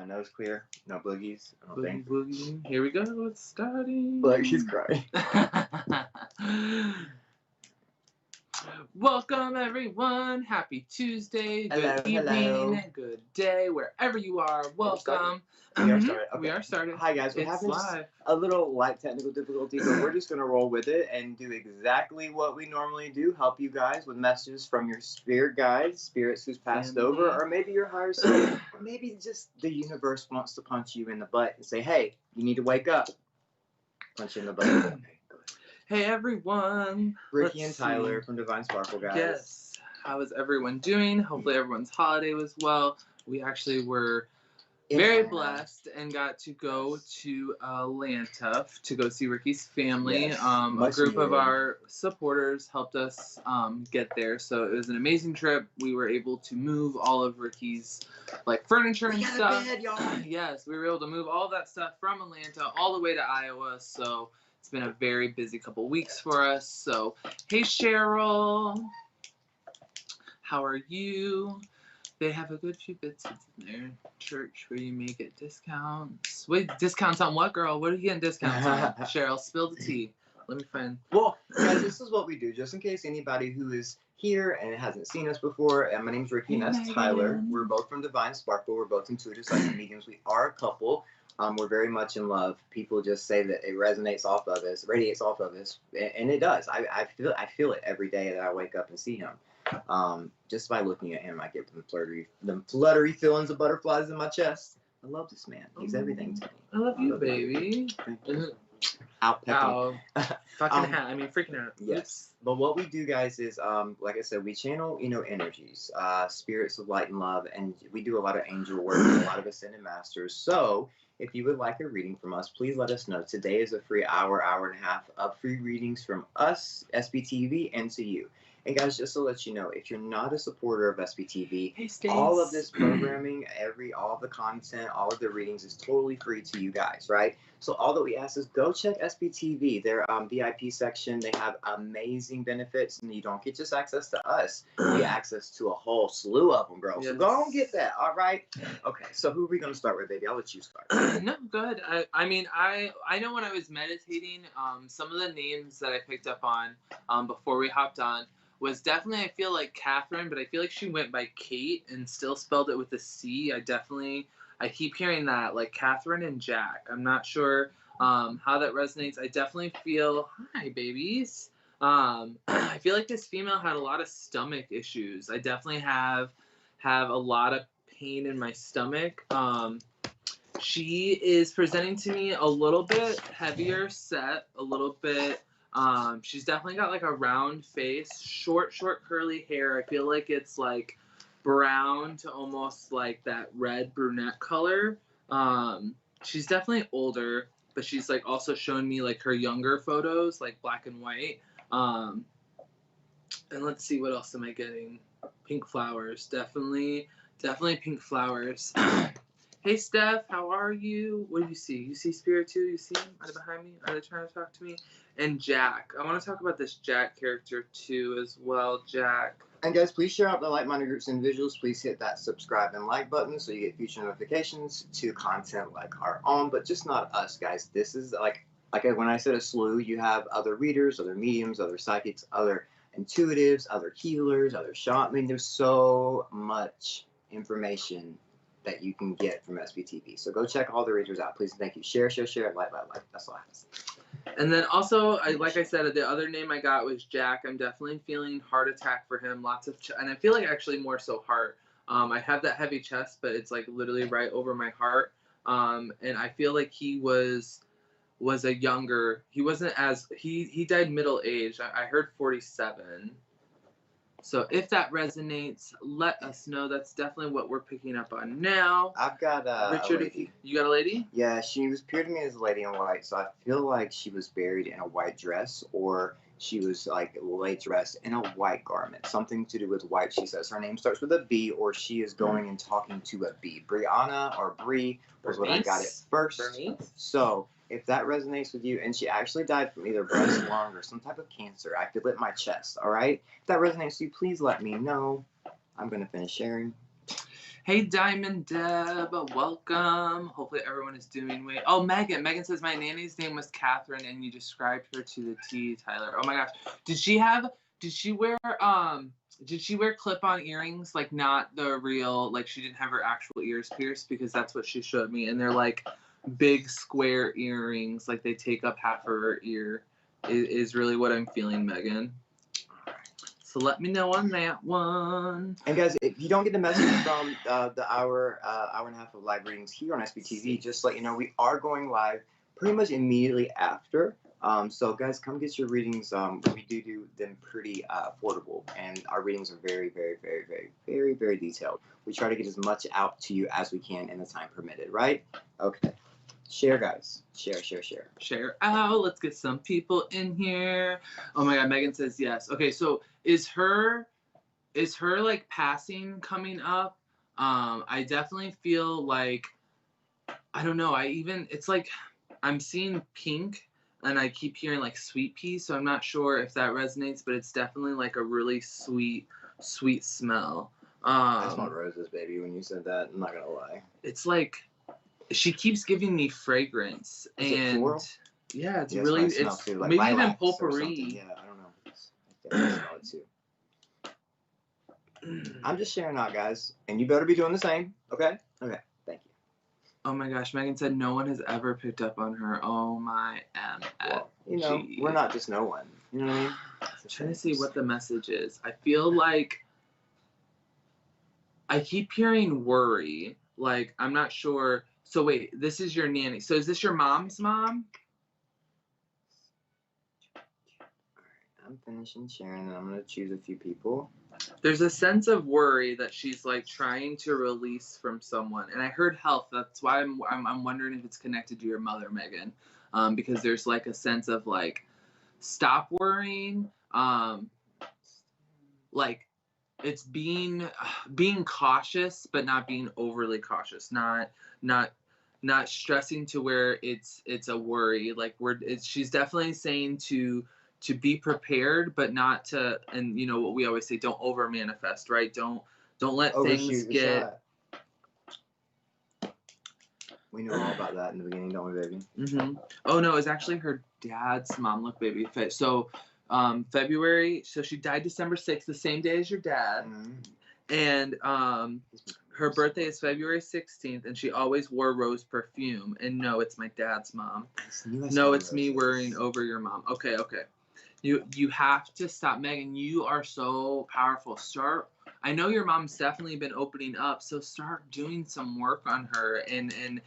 My nose clear. No boogies. I don't think. Boogie. Here we go. It's starting. Like she's crying. Welcome, everyone. Happy Tuesday. Good Hello. evening. Good day. Wherever you are, welcome. We are started. Okay. We are started. Hi, guys. We're having a little light technical difficulty, but we're just going to roll with it and do exactly what we normally do. Help you guys with messages from your spirit guides, spirits who's passed over, or maybe your higher self, or maybe just the universe wants to punch you in the butt and say, hey, you need to wake up. Punch you in the butt. Okay, go ahead. Hey, everyone. Ricky and Tyler from Divine Sparkle, guys. Yes. How is everyone doing? Hopefully everyone's holiday was well. We actually were very blessed and got to go to Atlanta to go see Ricky's family. Yes. A group of our supporters helped us get there, so it was an amazing trip. We were able to move all of Ricky's furniture and stuff. Bed, y'all. Yes, we were able to move all that stuff from Atlanta all the way to Iowa. So it's been a very busy couple weeks for us. So hey, Cheryl, how are you? They have a good few bits in their church where you may get discounts. Wait, discounts on what, girl? What are you getting discounts on? Cheryl, spill the tea. Let me find. Well, guys, this is what we do, just in case anybody who is here and hasn't seen us before. And my name's Ricky, and that's Tyler. We're both from Divine Sparkle. We're both intuitive psychic mediums. We are a couple. We're very much in love. People just say that it resonates off of us, radiates off of us, and it does. I feel it every day that I wake up and see him. Just by looking at him, I get them fluttery feelings of butterflies in my chest. I love this man. He's everything to me. I love you, baby. Ow. Fucking hat. I mean, freaking out. Yes. But what we do, guys, is, like I said, we channel, energies, spirits of light and love, and we do a lot of angel work, and a lot of ascended masters. So if you would like a reading from us, please let us know. Today is a free hour and a half of free readings from us, SBTV, and to you. And guys, just to let you know, if you're not a supporter of SBTV, all of this programming, all of the content, all of the readings is totally free to you guys, right? So all that we ask is go check SBTV, their VIP section. They have amazing benefits, and you don't get just access to us. You get access to a whole slew of them, girl. Yes. So go and get that, all right? Okay, so who are we going to start with, baby? I'll let you start. No, go ahead. I mean, I know when I was meditating, some of the names that I picked up on before we hopped on was definitely, I feel like Catherine, but I feel like she went by Kate and still spelled it with a C. I keep hearing that, like Catherine and Jack. I'm not sure how that resonates. I definitely feel, hi, babies. I feel like this female had a lot of stomach issues. I definitely have a lot of pain in my stomach. She is presenting to me a little bit heavier set, a little bit. She's definitely got like a round face, short curly hair. I feel like it's like brown to almost like that red brunette color. She's definitely older, but she's like also showing me like her younger photos, like black and white. And let's see, what else am I getting? Pink flowers, definitely pink flowers. Hey, Steph, how are you? What do you see? You see Spirit too? You see him? Are they behind me? Are they trying to talk to me? And Jack. I want to talk about this Jack character too as well. Jack. And guys, please share out the like-minded groups and visuals. Please hit that subscribe and like button so you get future notifications to content like our own, but just not us, guys. This is like when I said a slew, you have other readers, other mediums, other psychics, other intuitives, other healers, other shaman. I mean, there's so much information that you can get from SBTV. So go check all the readers out, please. And thank you. Share, like. That's all I have to say. And then also, like I said, the other name I got was Jack. I'm definitely feeling heart attack for him. Lots of, and I feel like actually more so heart. I have that heavy chest, but it's like literally right over my heart. And I feel like he was a younger. He wasn't as he died middle age. I heard 47. So if that resonates, let us know. That's definitely what we're picking up on now. I've got Richard, a lady. You got a lady? Yeah, she appeared to me as a lady in white, so I feel like she was buried in a white dress, or she was like lay dressed in a white garment. Something to do with white, she says. Her name starts with a B, or she is going and talking to a B. Brianna or Bree was what I got it first. Bernice? So if that resonates with you, and she actually died from either breast, lung, or some type of cancer, I feel it in my chest, all right? If that resonates with you, please let me know. I'm going to finish sharing. Hey, Diamond Deb, welcome. Hopefully everyone is doing well. Oh, Megan. Megan says my nanny's name was Catherine, and you described her to the T, Tyler. Oh my gosh. Did she wear clip-on earrings? Like not the real, like she didn't have her actual ears pierced, because that's what she showed me, and they're like big square earrings, like they take up half of her ear. Is really what I'm feeling, Megan. So let me know on that one. And guys, if you don't get the message from the hour and a half of live readings here on SBTV, just let you know we are going live pretty much immediately after. So guys, come get your readings. We do them pretty affordable, and our readings are very, very, very, very, very, very detailed. We try to get as much out to you as we can in the time permitted, right? Okay. Share, guys. Share. Share out. Let's get some people in here. Oh my God, Megan says yes. Okay, so is her like passing coming up? I definitely feel like, I don't know. It's like I'm seeing pink, and I keep hearing like sweet pea, so I'm not sure if that resonates, but it's definitely like a really sweet smell. I smelled roses, baby, when you said that. I'm not gonna lie. It's like she keeps giving me fragrance, Is and it floral? yeah, it's Yeah, really, it's too, like maybe even lilacs or potpourri. something. Yeah, I don't know. I definitely smell it too. I'm just sharing out, guys, and you better be doing the same. Okay. Thank you. Oh my gosh, Megan said no one has ever picked up on her. Oh my Well, you know, we're not just no one. You know what I mean? I'm trying to see what the message is. I feel like I keep hearing worry. Like, I'm not sure. So wait, this is your nanny. So is this your mom's mom? I'm finishing sharing, and I'm gonna choose a few people. There's a sense of worry that she's like trying to release from someone, and I heard health. That's why I'm wondering if it's connected to your mother, Megan, because there's like a sense of like stop worrying, like it's being cautious, but not being overly cautious, not stressing to where it's a worry. Like she's definitely saying to be prepared, but not to, and you know what we always say, don't over manifest, right? Don't let things get. We knew all about that in the beginning, don't we, baby? Mm-hmm. Oh no, it's actually her dad's mom. Look, baby. So February. So she died December 6th, the same day as your dad. Mm-hmm. And her birthday is February 16th, and she always wore rose perfume. And no, it's my dad's mom. No, it's me worrying over your mom. Okay. You have to stop, Megan. You are so powerful. I know your mom's definitely been opening up, so start doing some work on her, and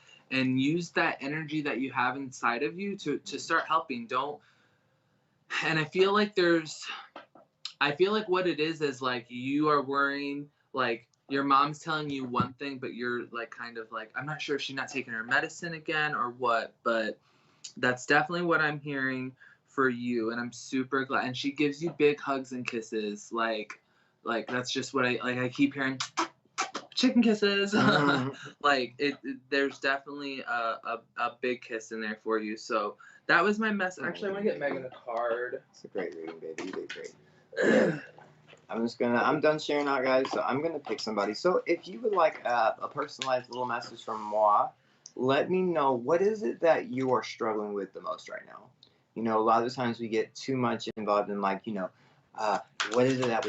use that energy that you have inside of you to start helping. And I feel like what it is like you are worrying, like your mom's telling you one thing, but you're like kind of like, I'm not sure if she's not taking her medicine again or what, but that's definitely what I'm hearing for you, and I'm super glad. And she gives you big hugs and kisses, like that's just what I keep hearing, chicken kisses. Mm-hmm. Like there's definitely a big kiss in there for you. So that was my message. Actually, I want to get Megan a card. It's a great reading, baby. You did great. I'm done sharing out, guys, so I'm gonna pick somebody. So if you would like a personalized little message from moi, let me know, what is it that you are struggling with the most right now. You know, a lot of the times we get too much involved in, like, you know, what is it that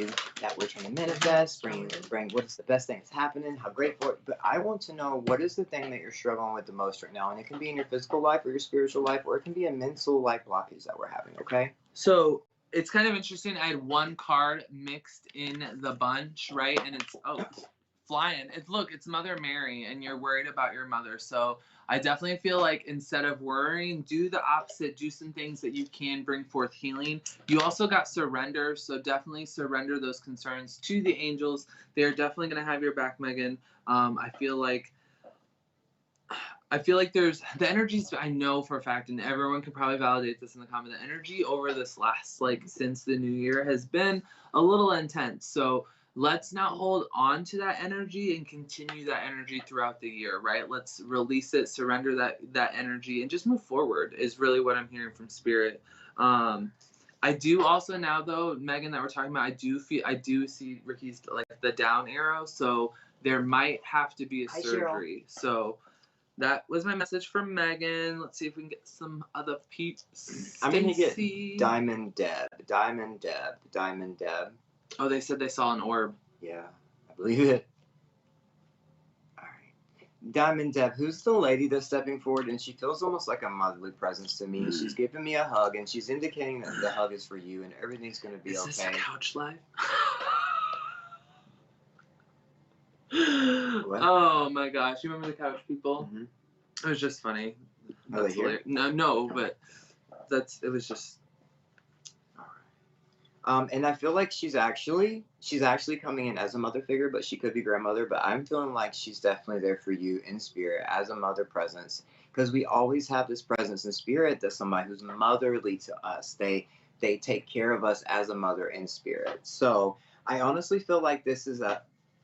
we're trying to manifest, bring what is the best thing that's happening, how great for it. But I want to know, what is the thing that you're struggling with the most right now, and it can be in your physical life or your spiritual life, or it can be a mental life blockage that we're having. Okay. So it's kind of interesting. I had one card mixed in the bunch, right? And it's flying. It's Mother Mary, and you're worried about your mother. So I definitely feel like instead of worrying, do the opposite. Do some things that you can bring forth healing. You also got surrender, so definitely surrender those concerns to the angels. They're definitely going to have your back, Megan. I feel like there's the energies, I know for a fact, and everyone can probably validate this in the comment, the energy over this last, like, since the new year has been a little intense. So let's not hold on to that energy and continue that energy throughout the year, right? Let's release it, surrender that energy, and just move forward is really what I'm hearing from Spirit. I do also now, though, Megan, that we're talking about, I do see Ricky's, like, the down arrow. So there might have to be a Hi, Cheryl. surgery. So that was my message from Megan. Let's see if we can get some other peeps. I'm gonna get Stacy. Diamond Deb. Oh, they said they saw an orb. Yeah, I believe it. All right. Diamond Deb, who's the lady that's stepping forward, and she feels almost like a motherly presence to me. She's giving me a hug, and she's indicating that the hug is for you, and everything's gonna be okay. Is this a couch live? What? Oh my gosh! You remember the couch people? Mm-hmm. It was just funny. Are they here? No, but it was just. And I feel like she's actually coming in as a mother figure, but she could be grandmother. But I'm feeling like she's definitely there for you in spirit as a mother presence, because we always have this presence in spirit that's somebody who's motherly to us. They take care of us as a mother in spirit. So I honestly feel like this is a.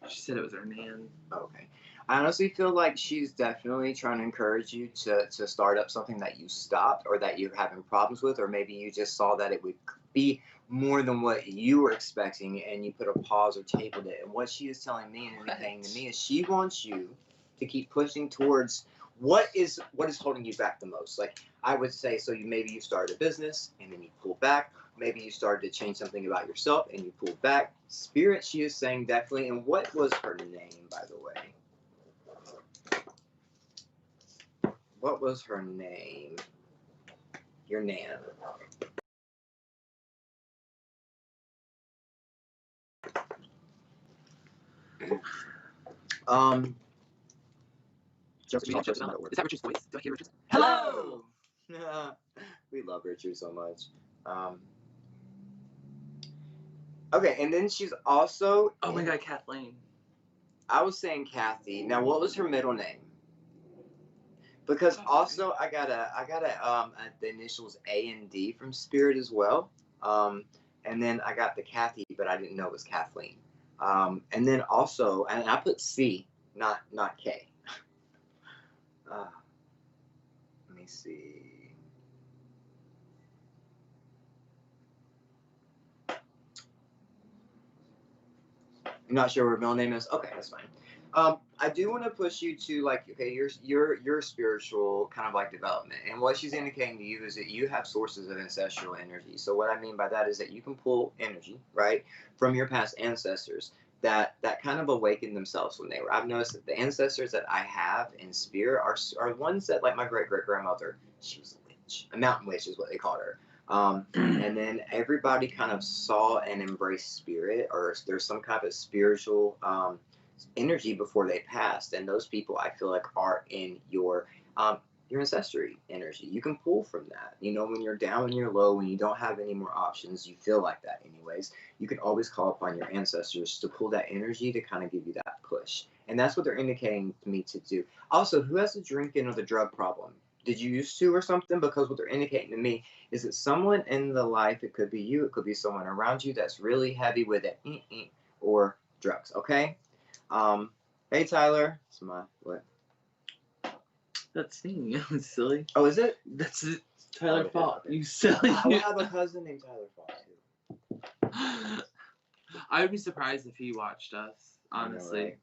She said it was her nan. Okay. I honestly feel like she's definitely trying to encourage you to start up something that you stopped or that you're having problems with, or maybe you just saw that it would be more than what you were expecting and you put a pause or tabled it. And what she is telling me and indicating to me is she wants you to keep pushing towards what is holding you back the most. Like I would say, so maybe you started a business and then you pull back. Maybe you started to change something about yourself and you pulled back. Spirit, she is saying definitely. And what was her name, by the way? What was her name? Your nan. Is that Richard's voice? Do I hear Richard's? Hello! We love Richard so much. Okay, and then she's also. Oh my God, Kathleen. I was saying Kathy. Now, what was her middle name? Because also I got the initials A and D from Spirit as well. And then I got the Kathy, but I didn't know it was Kathleen. And then also, and I put C, not K. Let me see. I'm not sure what her middle name is. Okay, that's fine. I do want to push you to like, okay, your spiritual kind of like development, and what she's indicating to you is that you have sources of ancestral energy. So what I mean by that is that you can pull energy, right, from your past ancestors that kind of awakened themselves when they were. I've noticed that the ancestors that I have in spirit are ones that, like my great grandmother, she was a witch, a mountain witch is what they called her. And then everybody kind of saw and embraced spirit, or there's some kind of spiritual energy before they passed, and those people I feel like are in your ancestry energy. You can pull from that. You know, when you're down, when you're low, when you don't have any more options, you feel like that anyways. You can always call upon your ancestors to pull that energy to kind of give you that push, and that's what they're indicating to me to do. Also, who has the drinking or the drug problem? Did you used to or something? Because what they're indicating to me is that someone in the life, it could be you, it could be someone around you that's really heavy with it, or drugs. Okay. Hey Tyler, it's my what? That's me. Silly. Oh, is it? That's it. Tyler Falk. You silly. I have a cousin named Tyler Falk too. I would be surprised if he watched us. Honestly. I know, right?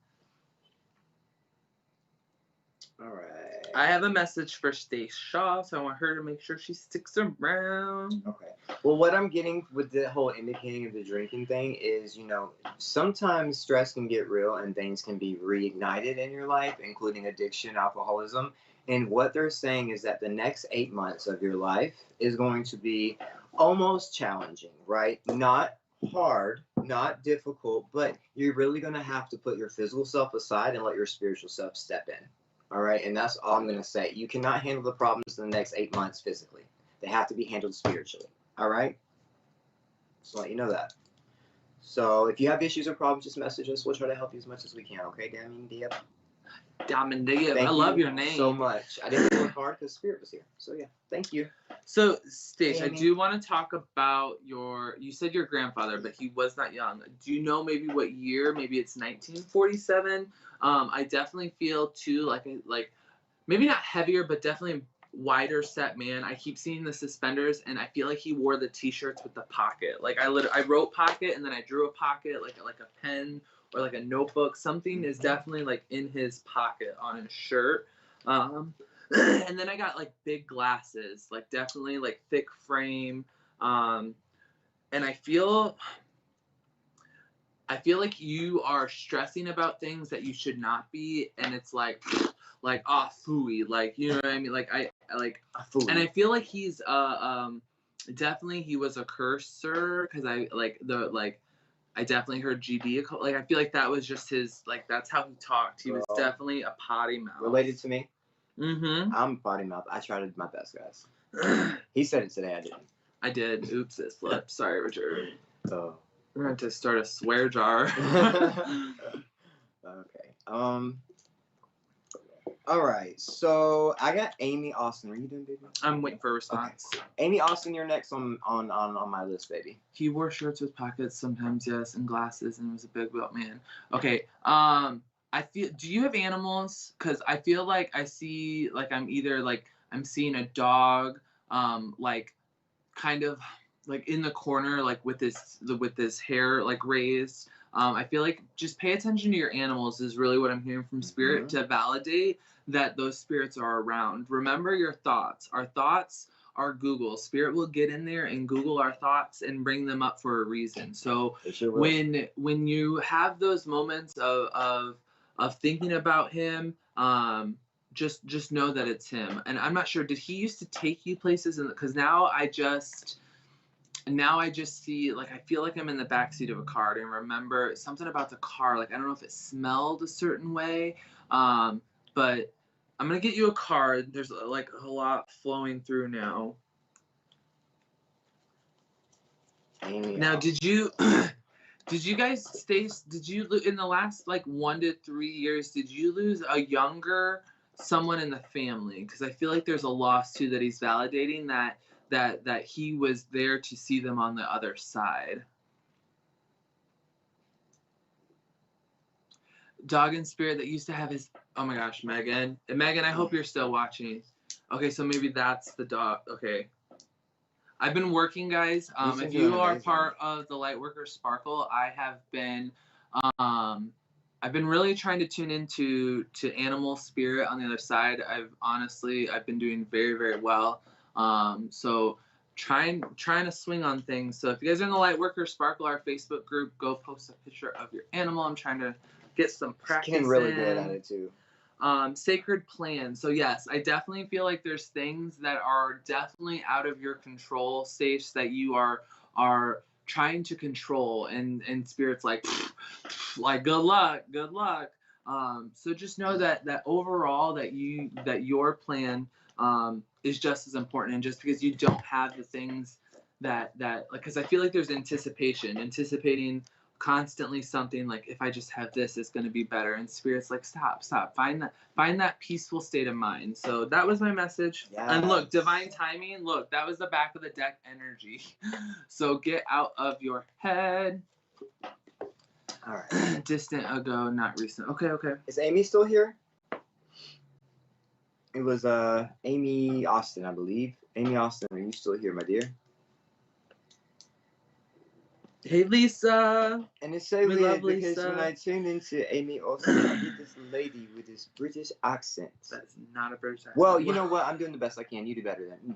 All right. I have a message for Stace Shaw, so I want her to make sure she sticks around. Okay. Well, what I'm getting with the whole indicating of the drinking thing is, you know, sometimes stress can get real and things can be reignited in your life, including addiction, alcoholism. And what they're saying is that the next 8 months of your life is going to be almost challenging, right? Not hard, not difficult, but you're really going to have to put your physical self aside and let your spiritual self step in. All right, and that's all I'm going to say. You cannot handle the problems in the next 8 months physically. They have to be handled spiritually. All right? Just let you know that. So if you have issues or problems, just message us. We'll try to help you as much as we can. Okay, Damien Diab? Damien Diab. I love your name so much. I didn't work hard because Spirit was here. So yeah, thank you. So, Stace, Hey, I do want to talk about you said your grandfather, but he was not young. Do you know maybe what year? Maybe it's 1947. I definitely feel too like maybe not heavier, but definitely wider set man. I keep seeing the suspenders, and I feel like he wore the t-shirts with the pocket. Like I wrote pocket, and then I drew a pocket like a pen or like a notebook. Something is definitely like in his pocket on his shirt. And then I got like big glasses, like definitely like thick frame. And I feel like you are stressing about things that you should not be, and it's like phooey, like, you know what I mean? Like I like, and I feel like he's definitely he was a cursor, because I definitely heard GD. Like, I feel like that was just his, like, that's how he talked. He was definitely a potty mouth. Related to me? Mm-hmm. I'm a potty mouth. I tried to do my best, guys. He said it today. I didn't. I did. Oops, it slipped. Sorry, Richard. So we're going to start a swear jar. Okay. All right. So I got Amy Austin. Are you doing, baby? I'm waiting for a response. Okay. Amy Austin, you're next on my list, baby. He wore shirts with pockets sometimes, yes, and glasses, and was a big built man. Okay. I feel. Do you have animals? Because I feel like I see, like, I'm either like I'm seeing a dog, like, kind of like in the corner, like with this hair like raised. I feel like just pay attention to your animals is really what I'm hearing from Spirit, to validate that those spirits are around. Remember your thoughts. Our thoughts are Google. Spirit will get in there and Google our thoughts and bring them up for a reason. So when you have those moments of thinking about him, just know that it's him. And I'm not sure, did he used to take you places? Because now I just see, like, I feel like I'm in the backseat of a car, and remember something about the car. Like, I don't know if it smelled a certain way, but I'm gonna get you a card. There's like a lot flowing through now. Now, did you guys did you in the last like 1 to 3 years, did you lose a younger someone in the family? Because I feel like there's a loss too, that he's validating that he was there to see them on the other side. Dog and Spirit that used to have his, oh my gosh, Megan, I hope you're still watching. Okay, so maybe that's the dog. Okay, I've been working, guys. If you are part of the Lightworker Sparkle, I've been really trying to tune into animal spirit on the other side. I've been doing very, very well. So trying to swing on things. So if you guys are in the Lightworker Sparkle, our Facebook group, go post a picture of your animal. I'm trying to get some practice. Ken really good at it too. Sacred plan. So yes, I definitely feel like there's things that are definitely out of your control, states that you are trying to control, and Spirit's like good luck. So just know that overall that your plan is just as important, and just because you don't have the things that like, because I feel like there's anticipating constantly something, like, if I just have this, it's going to be better, and Spirit's like, stop, find that peaceful state of mind. So that was my message. Yes. And look, divine timing, look, that was the back of the deck energy. So get out of your head. All right. Distant ago, not recent. Okay. Is Amy still here? It was Amy Austin, I believe. Amy Austin, are you still here, my dear? Hey, Lisa. And it's so weird because when I tuned into Amy Austin, I hear this lady with this British accent. That's not a British accent. Well, you know what? I'm doing the best I can. You do better than me.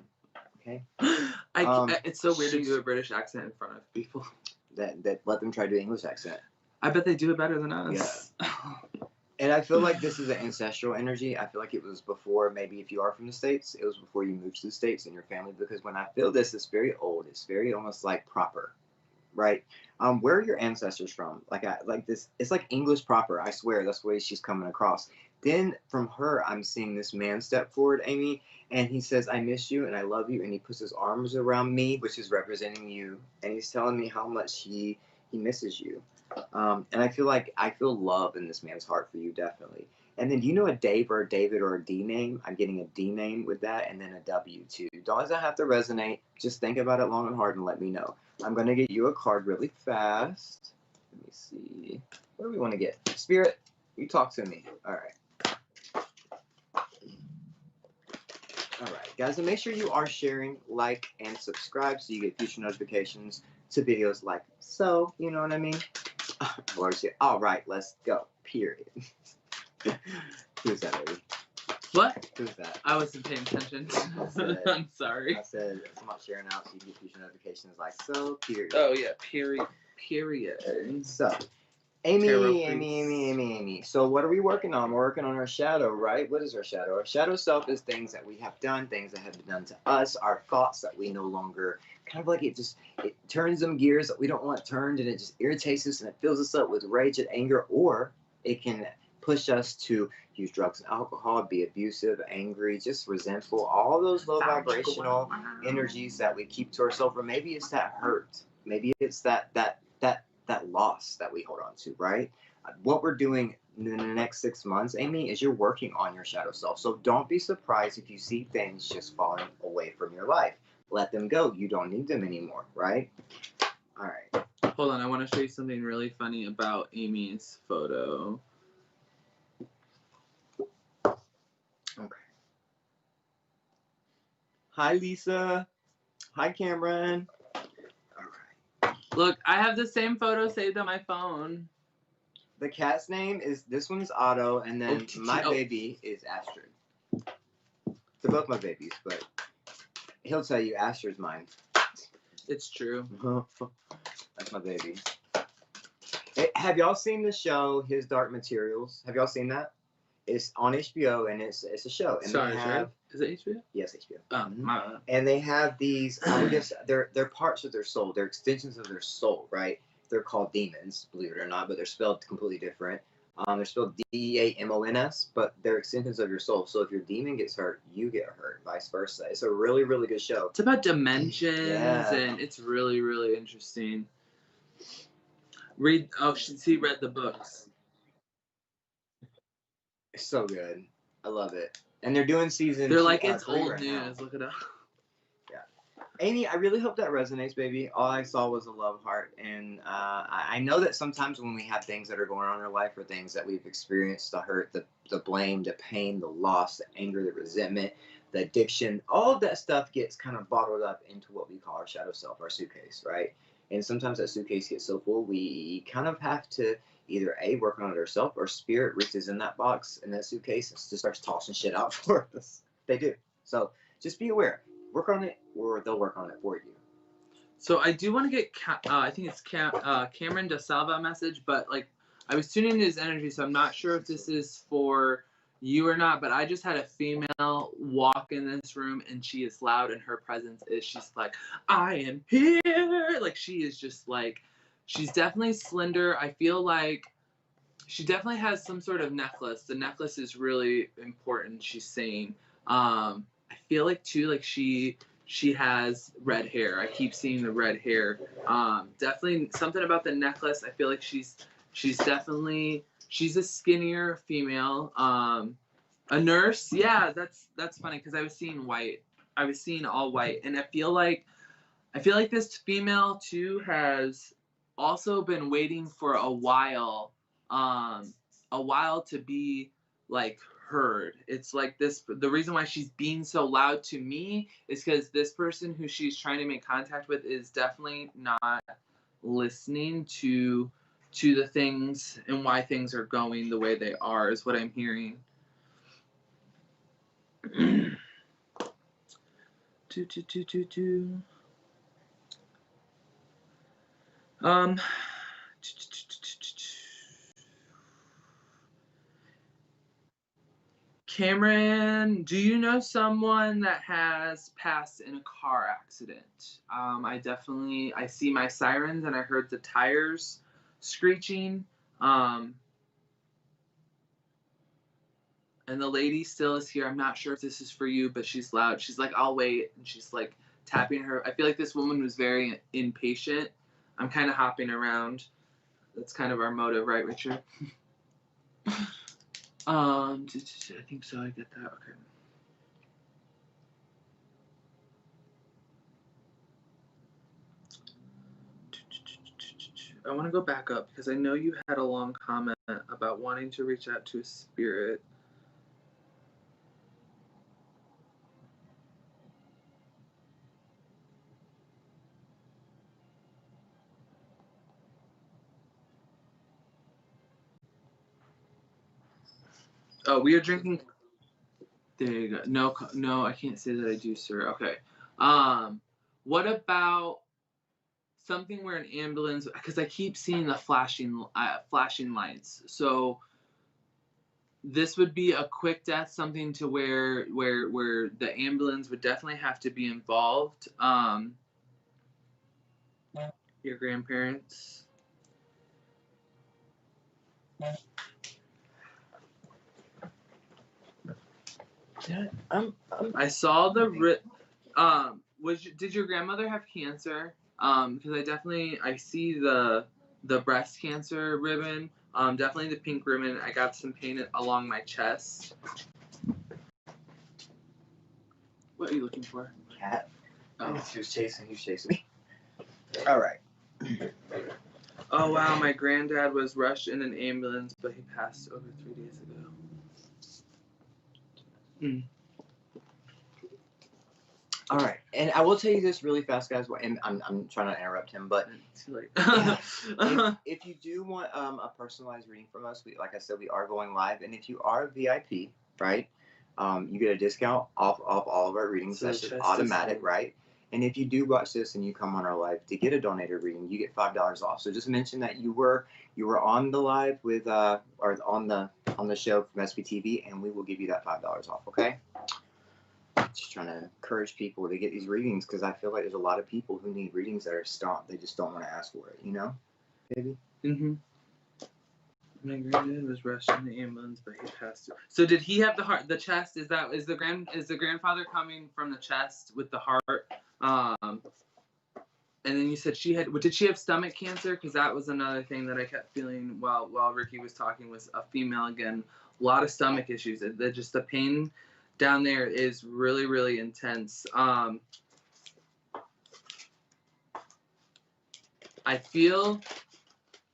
Okay? It's so weird to do a British accent in front of people. That let them try to do English accent. I bet they do it better than us. Yeah. And I feel like this is an ancestral energy. I feel like it was before, maybe if you are from the States, it was before you moved to the States and your family. Because when I feel this, it's very old. It's very almost like proper. Right? Where are your ancestors from? Like this, it's like English proper. I swear, that's the way she's coming across. Then from her, I'm seeing this man step forward, Amy, and he says, "I miss you and I love you," and he puts his arms around me, which is representing you, and he's telling me how much he misses you. And I feel love in this man's heart for you, definitely. And then, do you know a Dave or a David or a D name? I'm getting a D name with that, and then a W too. Doesn't have to resonate. Just think about it long and hard and let me know. I'm going to get you a card really fast. Let me see. What do we want to get? Spirit, you talk to me. All right. All right, guys, and make sure you are sharing, like, and subscribe so you get future notifications to videos like so. You know what I mean? All right, let's go. Period. Who's that, baby? What? Who's that? I wasn't paying attention. I'm sorry. I said I'm not sharing out so you get future notifications like so. Period. Oh yeah. Period. So. Amy. So what are we working on? We're working on our shadow, right? What is our shadow? Our shadow self is things that we have done, things that have been done to us, our thoughts that we no longer, kind of like it turns them gears that we don't want turned, and it just irritates us and it fills us up with rage and anger, or it can push us to use drugs and alcohol, be abusive, angry, just resentful, all those low vibrational energies that we keep to ourselves, or maybe it's that hurt, maybe it's that loss that we hold on to, right? What we're doing in the next 6 months, Amy, is you're working on your shadow self. So don't be surprised if you see things just falling away from your life. Let them go. You don't need them anymore, right? All right. Hold on, I want to show you something really funny about Amy's photo. Okay. Hi, Lisa. Hi, Cameron. Look, I have the same photo saved on my phone. The cat's name is, this one's Otto, and then my baby is Astrid. They're both my babies, but he'll tell you Astrid's mine. It's true. That's my baby. Have y'all seen the show His Dark Materials? Have y'all seen that? It's on HBO, and it's a show. And Sorry, is it HBO? Yes, HBO. My bad. And they have these, I guess, they're parts of their soul. They're extensions of their soul, right? They're called demons, believe it or not, but they're spelled completely different. They're spelled Deamons, but they're extensions of your soul. So if your demon gets hurt, you get hurt, vice versa. It's a really, really good show. It's about dimensions, and it's really, really interesting. Read the books. It's so good. I love it. And they're doing season. They're like, it's 3 old right news. now. Look it up. Yeah. Amy, I really hope that resonates, baby. All I saw was a love heart. And I know that sometimes when we have things that are going on in our life, or things that we've experienced, the hurt, the blame, the pain, the loss, the anger, the resentment, the addiction, all of that stuff gets kind of bottled up into what we call our shadow self, our suitcase, right? And sometimes that suitcase gets so full, we kind of have to either A, work on it ourselves, or spirit reaches in that box, in that suitcase, and just starts tossing shit out for us. They do. So just be aware. Work on it, or they'll work on it for you. So I do want to get, I think it's Cameron DeSalva message, but like I was tuning into his energy, so I'm not sure if this is for you or not, but I just had a female walk in this room, and she is loud, and her presence is, she's like, I am here. Like, she is just like, she's definitely slender. I feel like she definitely has some sort of necklace. The necklace is really important, she's saying. I feel like too, like she has red hair. I keep seeing the red hair. Definitely something about the necklace. I feel like she's definitely, she's a skinnier female. A nurse. Yeah, that's funny because I was seeing white. I was seeing all white, and I feel like this female too has also been waiting for a while to be like heard. It's like this, the reason why she's being so loud to me is because this person who she's trying to make contact with is definitely not listening to the things and why things are going the way they are, is what I'm hearing. Cameron, do you know someone that has passed in a car accident? I see my sirens, and I heard the tires screeching. And the lady still is here. I'm not sure if this is for you, but she's loud. She's like, I'll wait. And she's like tapping her. I feel like this woman was very impatient. I'm kind of hopping around. That's kind of our motive, right, Richard? I think so. I get that. Okay. I want to go back up because I know you had a long comment about wanting to reach out to a spirit. Oh, we are drinking. There you go. No, I can't say that I do, sir. Okay. What about something where an ambulance? Because I keep seeing the flashing lights. So this would be a quick death, something to where the ambulance would definitely have to be involved. Your grandparents. Yeah, I saw the did your grandmother have cancer? Because I see the breast cancer ribbon. Definitely the pink ribbon. I got some painted along my chest. What are you looking for? Cat. Oh. He was chasing me. All right. Oh wow, my granddad was rushed in an ambulance, but he passed over 3 days ago. All right, and I will tell you this really fast, guys. And I'm trying to interrupt him, but if you do want a personalized reading from us, like I said, we are going live, and if you are a VIP, right, you get a discount off all of our readings. So that's just automatic, right? And if you do watch this and you come on our live to get a donated reading, you get $5 off. So just mention that you were on the live with or on the show from SBTV, and we will give you that $5 off. Okay. Just trying to encourage people to get these readings, because I feel like there's a lot of people who need readings that are stopped. They just don't want to ask for it, you know? Maybe. My granddad was rushed in the ambulance, but he passed. So did he have the chest? Is the grandfather coming from the chest with the heart? And then you said did she have stomach cancer? Because that was another thing that I kept feeling while Ricky was talking, was a female again. A lot of stomach issues. Just the pain down there is really, really intense. I feel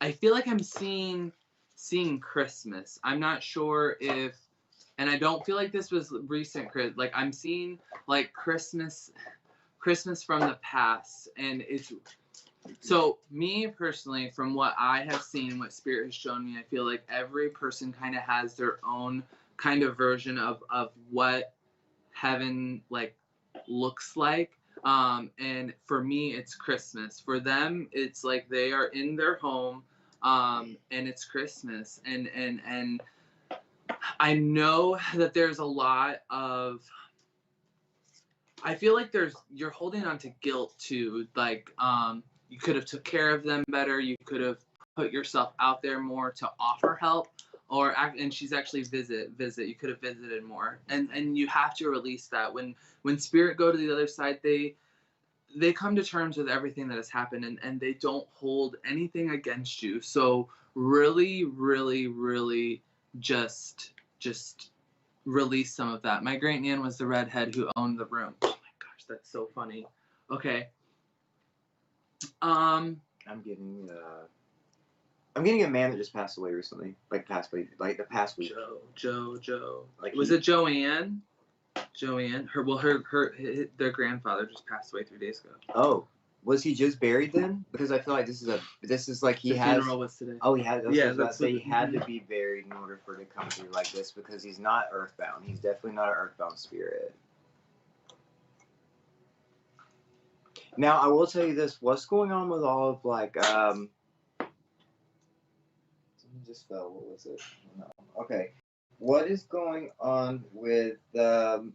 like I'm seeing Christmas. I'm not sure if, and I don't feel like this was recent. Like I'm seeing like Christmas from the past, and it's so me personally, from what I have seen, what Spirit has shown me, I feel like every person kind of has their own kind of version of what heaven like looks like. And for me, it's Christmas. For them, it's like they are in their home, and it's Christmas. And I know that there's a lot of, I feel like you're holding on to guilt too. Like, you could have took care of them better. You could have put yourself out there more to offer help, and she's actually visit. You could have visited more, and you have to release that. When spirit go to the other side, they come to terms with everything that has happened, and they don't hold anything against you. So really, really, really, just release some of that. My great nan was the redhead who owned the room. Oh my gosh, that's so funny. Okay. I'm getting a man that just passed away recently, like the past week. Joe. Like, was it Joanne? Their grandfather just passed away 3 days ago. Oh, was he just buried then? Because I feel like this is like the funeral was today. Oh, he had. He had to be buried in order for it to come through like this, because he's not earthbound. He's definitely not an earthbound spirit. Now, I will tell you this: what's going on with all of like something just fell. What was it? No. Okay. What is going on with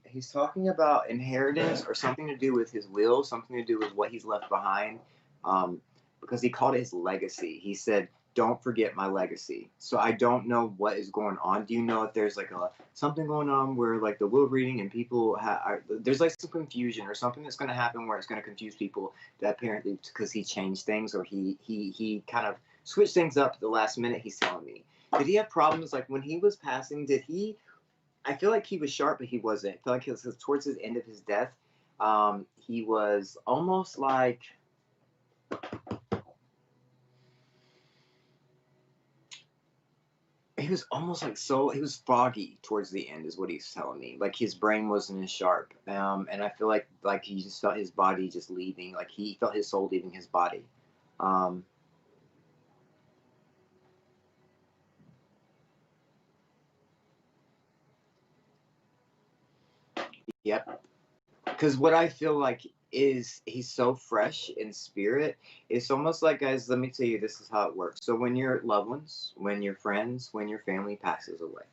he's talking about inheritance or something to do with his will, something to do with what he's left behind, because he called it his legacy. He said, don't forget my legacy. So I don't know what is going on. Do you know if there's like something going on where like the will reading and people there's like some confusion or something that's going to happen where it's going to confuse people, that apparently because he changed things, or he kind of switched things up at the last minute, he's telling me. Did he have problems like when he was passing? I feel like he was sharp, but he wasn't. I feel like it was towards the end of his death. He was almost like, he was foggy towards the end, is what he's telling me. Like his brain wasn't as sharp. And I feel like he just felt his body just leaving, like he felt his soul leaving his body. Yep. Because what I feel like is he's so fresh in spirit. It's almost like, guys, let me tell you, this is how it works. So when your loved ones, when your friends, when your family passes away,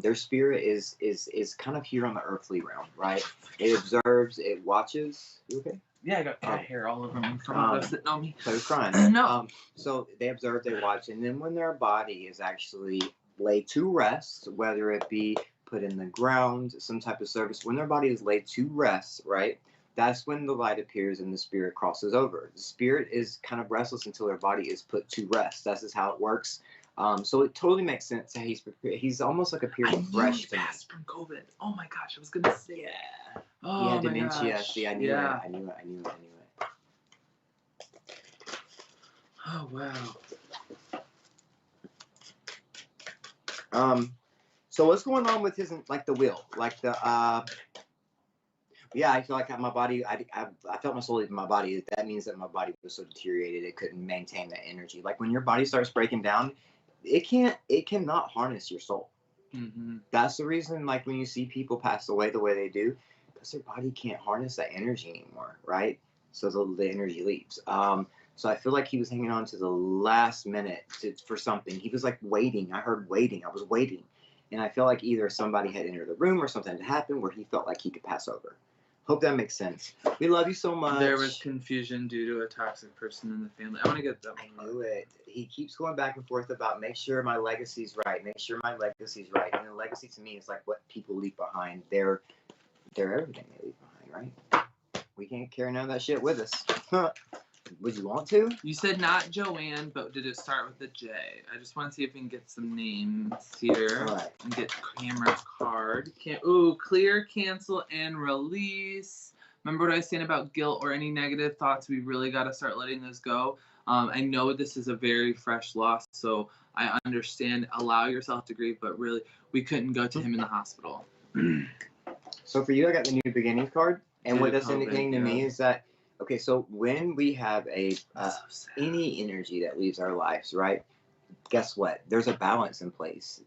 their spirit is kind of here on the earthly realm, right? It observes, it watches. You okay? Yeah, I got cat hair all over me from those sitting on me. So you're crying. No. So they observe, they watch, and then when their body is actually laid to rest, whether it be put in the ground, some type of service, when their body is laid to rest, right? That's when the light appears and the spirit crosses over. The spirit is kind of restless until their body is put to rest. That's just how it works. So it totally makes sense that he's almost like appearing fresh to me. Passed from COVID. Oh my gosh, I was gonna say. Yeah. Oh Yeah, my dementia. gosh. See, I knew yeah. it. I knew it. Oh wow. So what's going on with his, like, the will, like the yeah, I feel like my body, I felt my soul leave my body. That means that my body was so deteriorated it couldn't maintain that energy. Like when your body starts breaking down, it cannot harness your soul. Mm-hmm. That's the reason, like when you see people pass away the way they do, because their body can't harness that energy anymore, right? So the energy leaves. So I feel like he was hanging on to the last minute for something. He was like waiting. I heard waiting. I was waiting. And I feel like either somebody had entered the room or something had happened where he felt like he could pass over. Hope that makes sense. We love you so much. There was confusion due to a toxic person in the family. I want to get that one. I knew it. He keeps going back and forth about make sure my legacy's right. Make sure my legacy's right. And the legacy to me is like what people leave behind. They're everything they leave behind, right? We can't carry none of that shit with us. Would you want to? You said not Joanne, but did it start with a J? I just want to see if we can get some names here. All right. And get Cameron's card. Clear, cancel, and release. Remember what I was saying about guilt or any negative thoughts? We really got to start letting those go. I know this is a very fresh loss, so I understand. Allow yourself to grieve, but really, we couldn't go to him in the hospital. So for you, I got the New Beginnings card. And what that's COVID, indicating to me is that, okay, so when we have any energy that leaves our lives, right? Guess what? There's a balance in place.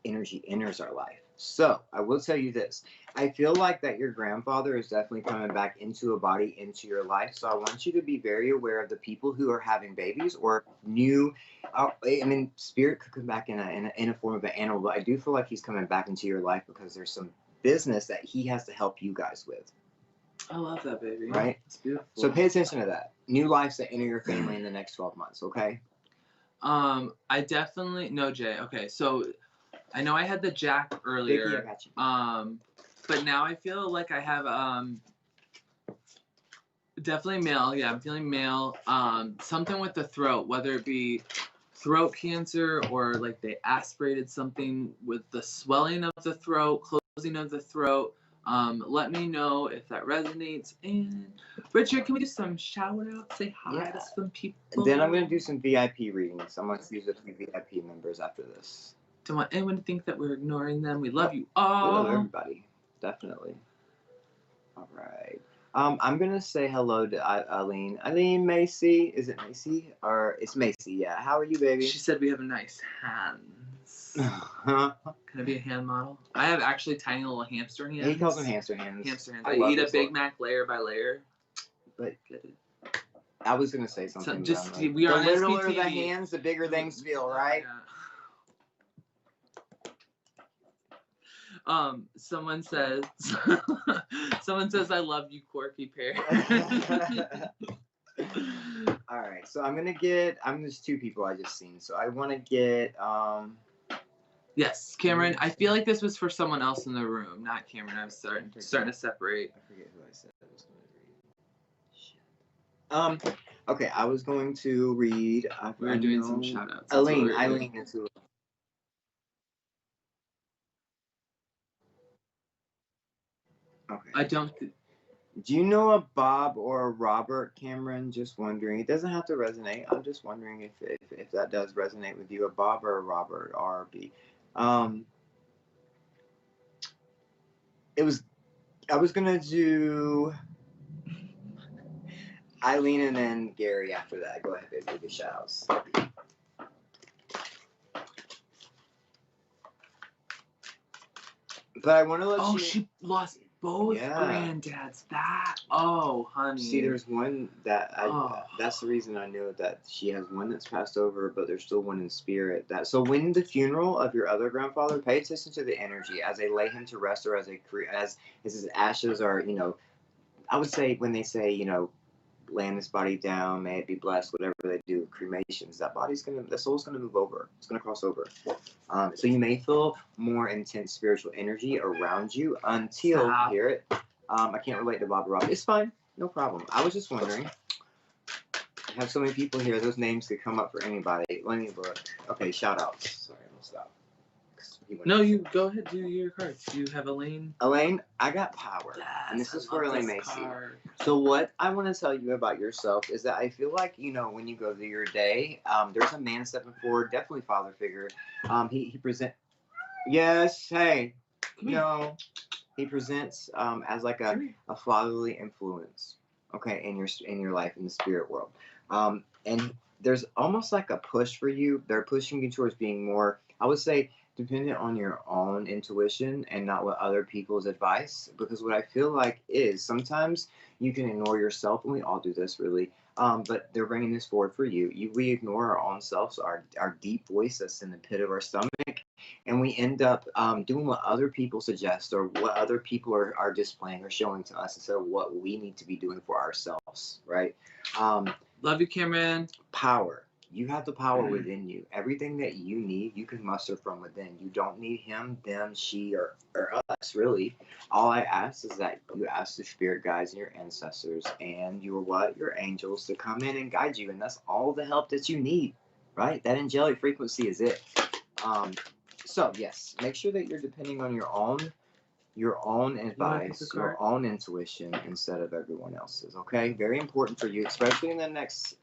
Energy enters our life. So I will tell you this. I feel like that your grandfather is definitely coming back into a body, into your life. So I want you to be very aware of the people who are having babies or new. I mean, spirit could come back in a form of an animal, but I do feel like he's coming back into your life because there's some business that he has to help you guys with. I love that, baby. Right? It's beautiful. So pay attention to that. New lives that enter your family in the next 12 months, okay? I definitely no Jay. Okay, so I know I had the Jack earlier. Vicky, I got you. But now I feel like I have definitely male. Yeah, I'm feeling male. Something with the throat, whether it be throat cancer or like they aspirated something with the swelling of the throat, closing of the throat. Let me know if that resonates. And Richard, can we do some shout outs? Say hi to some people. And then I'm going to do some VIP readings. I'm going to use a few VIP members after this. Don't want anyone to think that we're ignoring them. We love you all. We love everybody. Definitely. All right. I'm going to say hello to Eileen. Eileen Macy. Is it Macy? Or it's Macy, yeah. How are you, baby? She said we have nice hands. Can I be a hand model? I have actually tiny little hamster hands. He calls them hamster hands. Hamster hands. I eat a Big Mac layer by layer. But I was going to say something. So just, we are the littler SPTV. the hands, the bigger things feel, right? Yeah. Someone says I love you, Quirky Pear. All right, so there's two people I just seen, so I want to get Yes, Cameron. I feel like this was for someone else in the room, not Cameron. I'm starting to separate. I forget who I said I was going to read. Okay, I was going to read. We were doing some shout outs. Eileen is who. Okay. I don't. Do you know a Bob or a Robert, Cameron? Just wondering. It doesn't have to resonate. I'm just wondering if that does resonate with you. A Bob or a Robert, RB. I was gonna do Eileen and then Gary after that. Go ahead, baby. Give your shouts. But I want to let you. Oh, she lost. both Yeah. granddads. Oh, honey. See, there's one that Oh. that's the reason I know that she has one that's passed over, but there's still one in spirit. So when the funeral of your other grandfather, pay attention to the energy as they lay him to rest, or as his ashes are, I would say when they say, laying this body down, may it be blessed, whatever they do, cremations, the soul's gonna move over. It's gonna cross over. So you may feel more intense spiritual energy around you until you hear it. I can't relate to Bob Rob. It's fine, no problem. I was just wondering. I have so many people here. Those names could come up for anybody. Let me look. Okay, shout outs. Sorry, I'm gonna stop. No, you go ahead, do your cards. You have Elaine. Elaine, I got power. Yes, and this is I for love Elaine this Macy. card. So what I want to tell you about yourself is that I feel like, when you go through your day, there's a man stepping forward, definitely father figure. He presents, yes, hey, no. He presents as like a fatherly influence, okay, in your life, in the spirit world. And there's almost like a push for you. They're pushing you towards being more, I would say, dependent on your own intuition and not what other people's advice. Because what I feel like is sometimes you can ignore yourself, and we all do this really. But they're bringing this forward for you. We ignore our own selves, our deep voice that's in the pit of our stomach, and we end up doing what other people suggest or what other people are displaying or showing to us instead of what we need to be doing for ourselves, right? Love you, Cameron. Power. You have the power within you. Everything that you need, you can muster from within. You don't need him, them, she, or us, really. All I ask is that you ask the spirit guides and your ancestors and your angels to come in and guide you. And that's all the help that you need, right? That angelic frequency is it. So, yes, make sure that you're depending on your own advice, your own intuition instead of everyone else's, okay? Very important for you, especially in the next,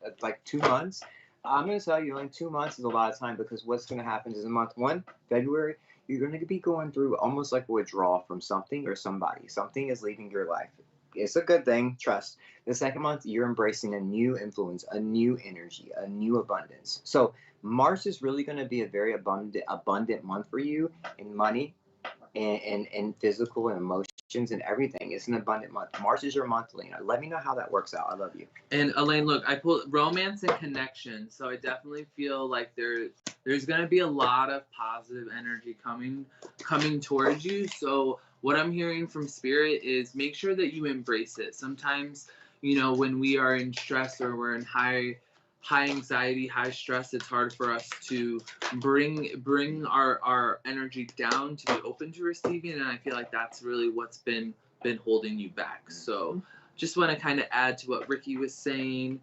2 months. I'm going to tell you, in 2 months is a lot of time because what's going to happen is in month 1, February, you're going to be going through almost like a withdrawal from something or somebody. Something is leaving your life. It's a good thing, trust. The second month, you're embracing a new influence, a new energy, a new abundance. So March is really going to be a very abundant month for you in money, and physical and emotions and everything. It's an abundant month. March is your month, Lena. Let me know how that works out. I love you. And Elaine, look, I pulled romance and connection, so I definitely feel like there's gonna be a lot of positive energy coming towards you. So what I'm hearing from spirit is make sure that you embrace it. Sometimes, when we are in stress or we're in high anxiety, high stress, it's hard for us to bring our energy down to be open to receiving, and I feel like that's really what's been holding you back. So just want to kind of add to what Ricky was saying.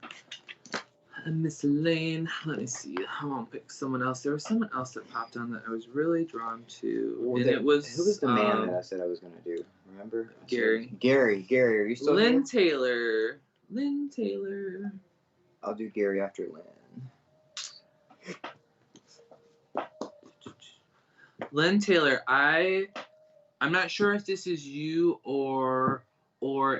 Miss Lane, let me see. I won't pick someone else. There was someone else that popped on that I was really drawn to, Well, and who was the man that I said I was going to do? Remember? Gary. Gary, are you still Lynn here? Lynn Taylor. I'll do Gary after Lynn. Lynn Taylor, I'm not sure if this is you or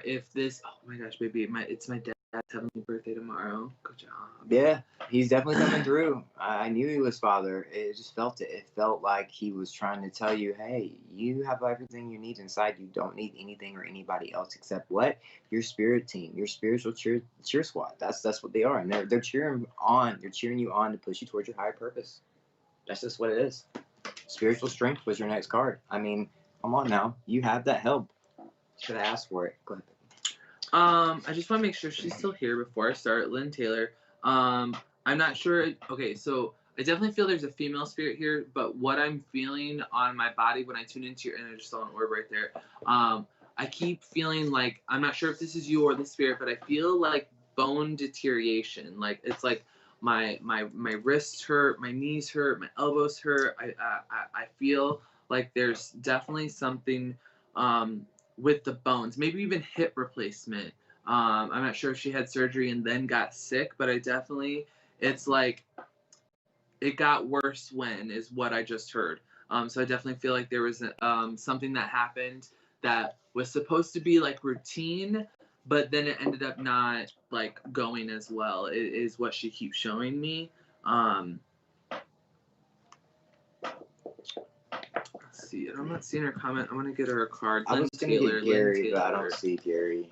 if this. Oh my gosh, baby, it's my dad's 70th birthday tomorrow. Good job. Yeah, he's definitely coming through. I knew he was father. It just felt it. It felt like he was trying to tell you, hey, you have everything you need inside. You don't need anything or anybody else except what? Your spirit team, your spiritual cheer squad. That's what they are, and they're cheering on. They're cheering you on to push you towards your higher purpose. That's just what it is. Spiritual strength was your next card. I mean, come on now, you have that help. Should I ask for it? Go ahead. I just want to make sure she's still here before I start. Lynn Taylor. I'm not sure. Okay, so I definitely feel there's a female spirit here, but what I'm feeling on my body when I tune into your, and I just saw an orb right there. I keep feeling like, I'm not sure if this is you or the spirit, but I feel like bone deterioration. Like it's like my wrists hurt, my knees hurt, my elbows hurt. I feel like there's definitely something with the bones, maybe even hip replacement. I'm not sure if she had surgery and then got sick, but it's like it got worse when is what I just heard. So I definitely feel like there was something that happened that was supposed to be like routine, but then it ended up not like going as well. It is what she keeps showing me. Let's see. I'm not seeing her comment. I'm gonna get her a card. I Lynn was gonna Taylor, get Gary, Lynn but I Taylor. don't see Gary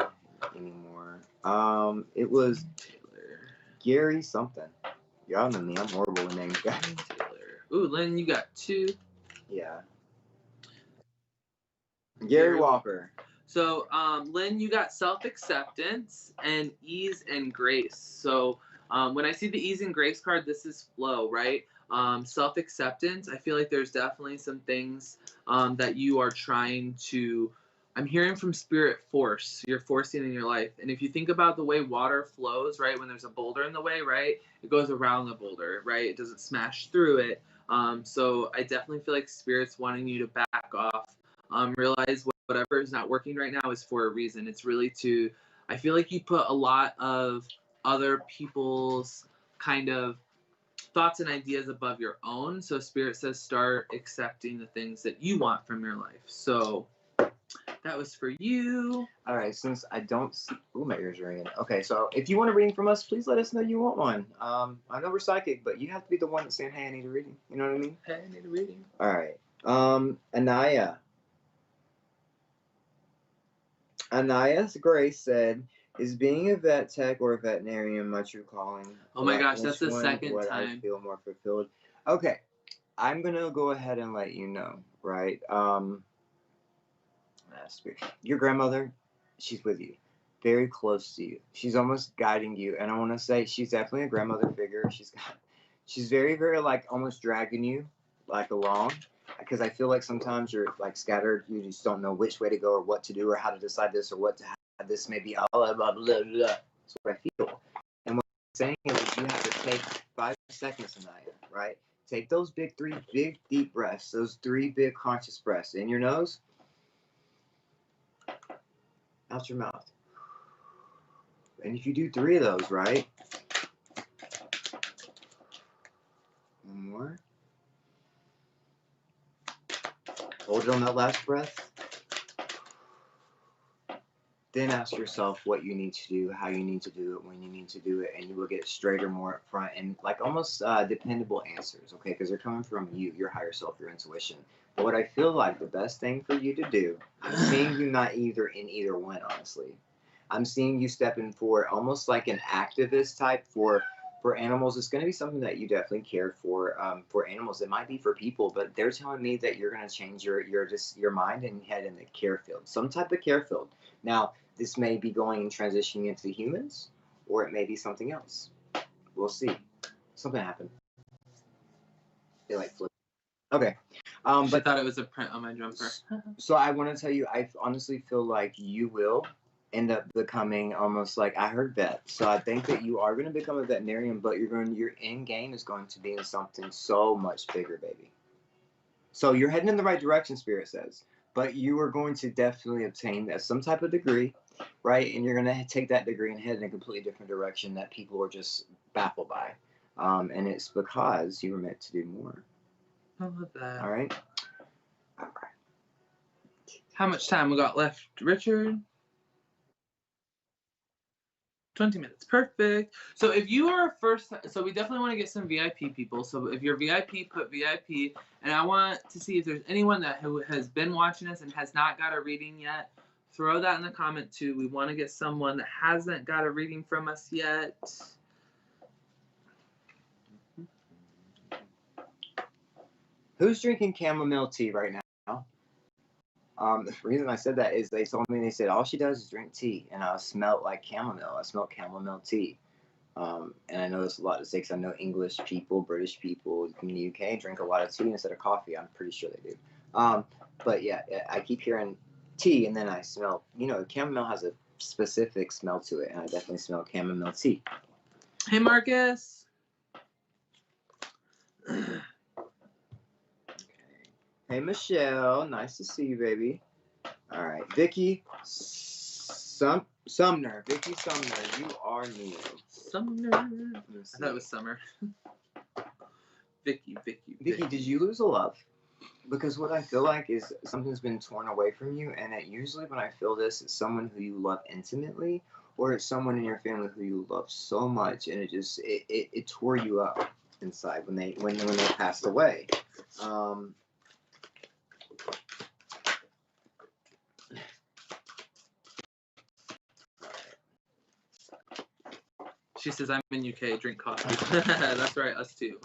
anymore. It was Taylor. Gary something. Y'all know me. I'm horrible with names, guys. Lynn Taylor. Ooh, Lynn, you got 2. Yeah. Gary Walker. So, Lynn, you got self-acceptance and ease and grace. So, when I see the ease and grace card, this is flow, right? Self-acceptance, I feel like there's definitely some things that you are trying to, I'm hearing from spirit force, you're forcing in your life. And if you think about the way water flows, right, when there's a boulder in the way, right, it goes around the boulder, right? It doesn't smash through it. So I definitely feel like spirit's wanting you to back off. Realize whatever is not working right now is for a reason. It's really to, I feel like you put a lot of other people's kind of thoughts and ideas above your own. So Spirit says start accepting the things that you want from your life. So that was for you. All right, since I don't see, ooh, my ears are ringing. Okay, so if you want a reading from us, please let us know you want one. I know we're psychic, but you have to be the one that's saying, hey, I need a reading. You know what I mean? Hey, I need a reading. All right. Anaya. Anaya's Grace said, is being a vet tech or a veterinarian my true calling? Oh my gosh, Which that's the one second would time. I feel more fulfilled? Okay, I'm going to go ahead and let you know, right? Your grandmother, she's with you, very close to you. She's almost guiding you, and I want to say she's definitely a grandmother figure. She's very, very like almost dragging you like along, because I feel like sometimes you're like scattered. You just don't know which way to go or what to do or how to decide this or what to have. This may be blah blah blah blah. That's what I feel. And what I'm saying is that you have to take 5 seconds tonight, right? Take those big deep breaths, those 3 big conscious breaths in your nose, out your mouth. And if you do 3 of those, right? One more. Hold it on that last breath. Then ask yourself what you need to do, how you need to do it, when you need to do it, and you will get straighter, more up front, and like almost dependable answers, okay? Because they're coming from you, your higher self, your intuition. But what I feel like the best thing for you to do, I'm seeing you not either in either one, honestly. I'm seeing you stepping forward almost like an activist type for animals. It's going to be something that you definitely care for animals. It might be for people, but they're telling me that you're going to change your mind and head in the care field, some type of care field. Now, this may be going and transitioning into humans, or it may be something else. We'll see. Something happened. They like flipped. Okay. But I thought it was a print on my jumper. So I want to tell you, I honestly feel like you will end up becoming almost like, I heard vet. So I think that you are going to become a veterinarian, but your end game is going to be in something so much bigger, baby. So you're heading in the right direction, Spirit says. But you are going to definitely obtain some type of degree, right? And you're going to take that degree and head in a completely different direction that people are just baffled by. And it's because you were meant to do more. I love that. All right. How much time we got left, Richard? 20 minutes. Perfect. So if you are so we definitely want to get some VIP people. So if you're VIP, put VIP. And I want to see if there's anyone who has been watching us and has not got a reading yet. Throw that in the comment too. We want to get someone that hasn't got a reading from us yet. Who's drinking chamomile tea right now? The reason I said that is they told me, they said all she does is drink tea, and I smelled like chamomile. I smelled chamomile tea. And I know there's a lot to say because I know English people, British people in the UK drink a lot of tea instead of coffee. I'm pretty sure they do. But yeah, I keep hearing tea, and then I smell, chamomile has a specific smell to it, and I definitely smell chamomile tea. Hey, Marcus. Hey, Michelle. Nice to see you, baby. All right. Vicky Sumner. Vicky Sumner, you are new. Sumner. I thought it was summer. Vicky. Vicky, did you lose a love? Because what I feel like is something's been torn away from you, and it usually when I feel this, it's someone who you love intimately, or it's someone in your family who you love so much, and it tore you up inside when they passed away. She says, I'm in UK, drink coffee. That's right, us too.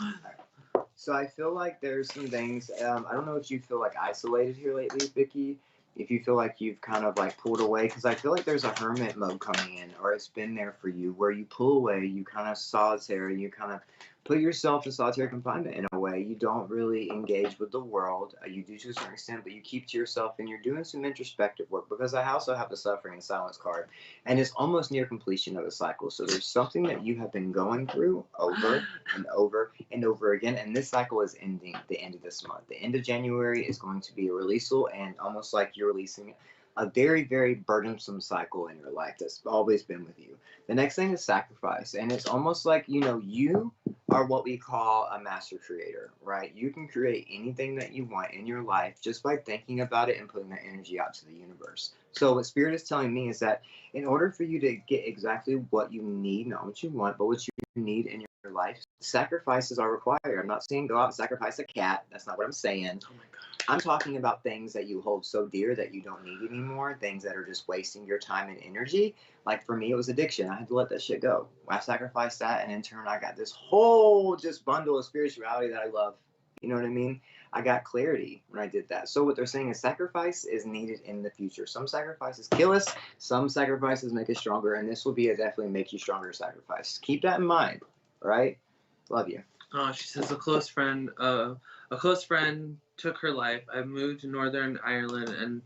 So I feel like there's some things. I don't know if you feel like isolated here lately, Vicky. If you feel like you've kind of like pulled away, because I feel like there's a hermit mode coming in, or it's been there for you, where you pull away, you kind of solitary, you kind of put yourself in solitary confinement in a way. You don't really engage with the world. You do to a certain extent, but you keep to yourself, and you're doing some introspective work. Because I also have the suffering and silence card, and it's almost near completion of the cycle. So there's something that you have been going through over and over and over again, and this cycle is ending at the end of this month. The end of January is going to be a releasal, and almost like you're releasing a very, very burdensome cycle in your life that's always been with you. The next thing is sacrifice, and it's almost like, you are what we call a master creator, right? You can create anything that you want in your life just by thinking about it and putting that energy out to the universe. So what Spirit is telling me is that in order for you to get exactly what you need, not what you want, but what you need in your life, sacrifices are required. I'm not saying go out and sacrifice a cat. That's not what I'm saying. Oh my God. I'm talking about things that you hold so dear that you don't need anymore, things that are just wasting your time and energy. Like for me, it was addiction. I had to let that shit go. I sacrificed that, and in turn, I got this whole just bundle of spirituality that I love. You know what I mean? I got clarity when I did that. So what they're saying is sacrifice is needed in the future. Some sacrifices kill us, some sacrifices make us stronger, and this will be a definitely make you stronger sacrifice. Keep that in mind, all right? Love you. Oh, she says a close friend took her life. I've moved to Northern Ireland and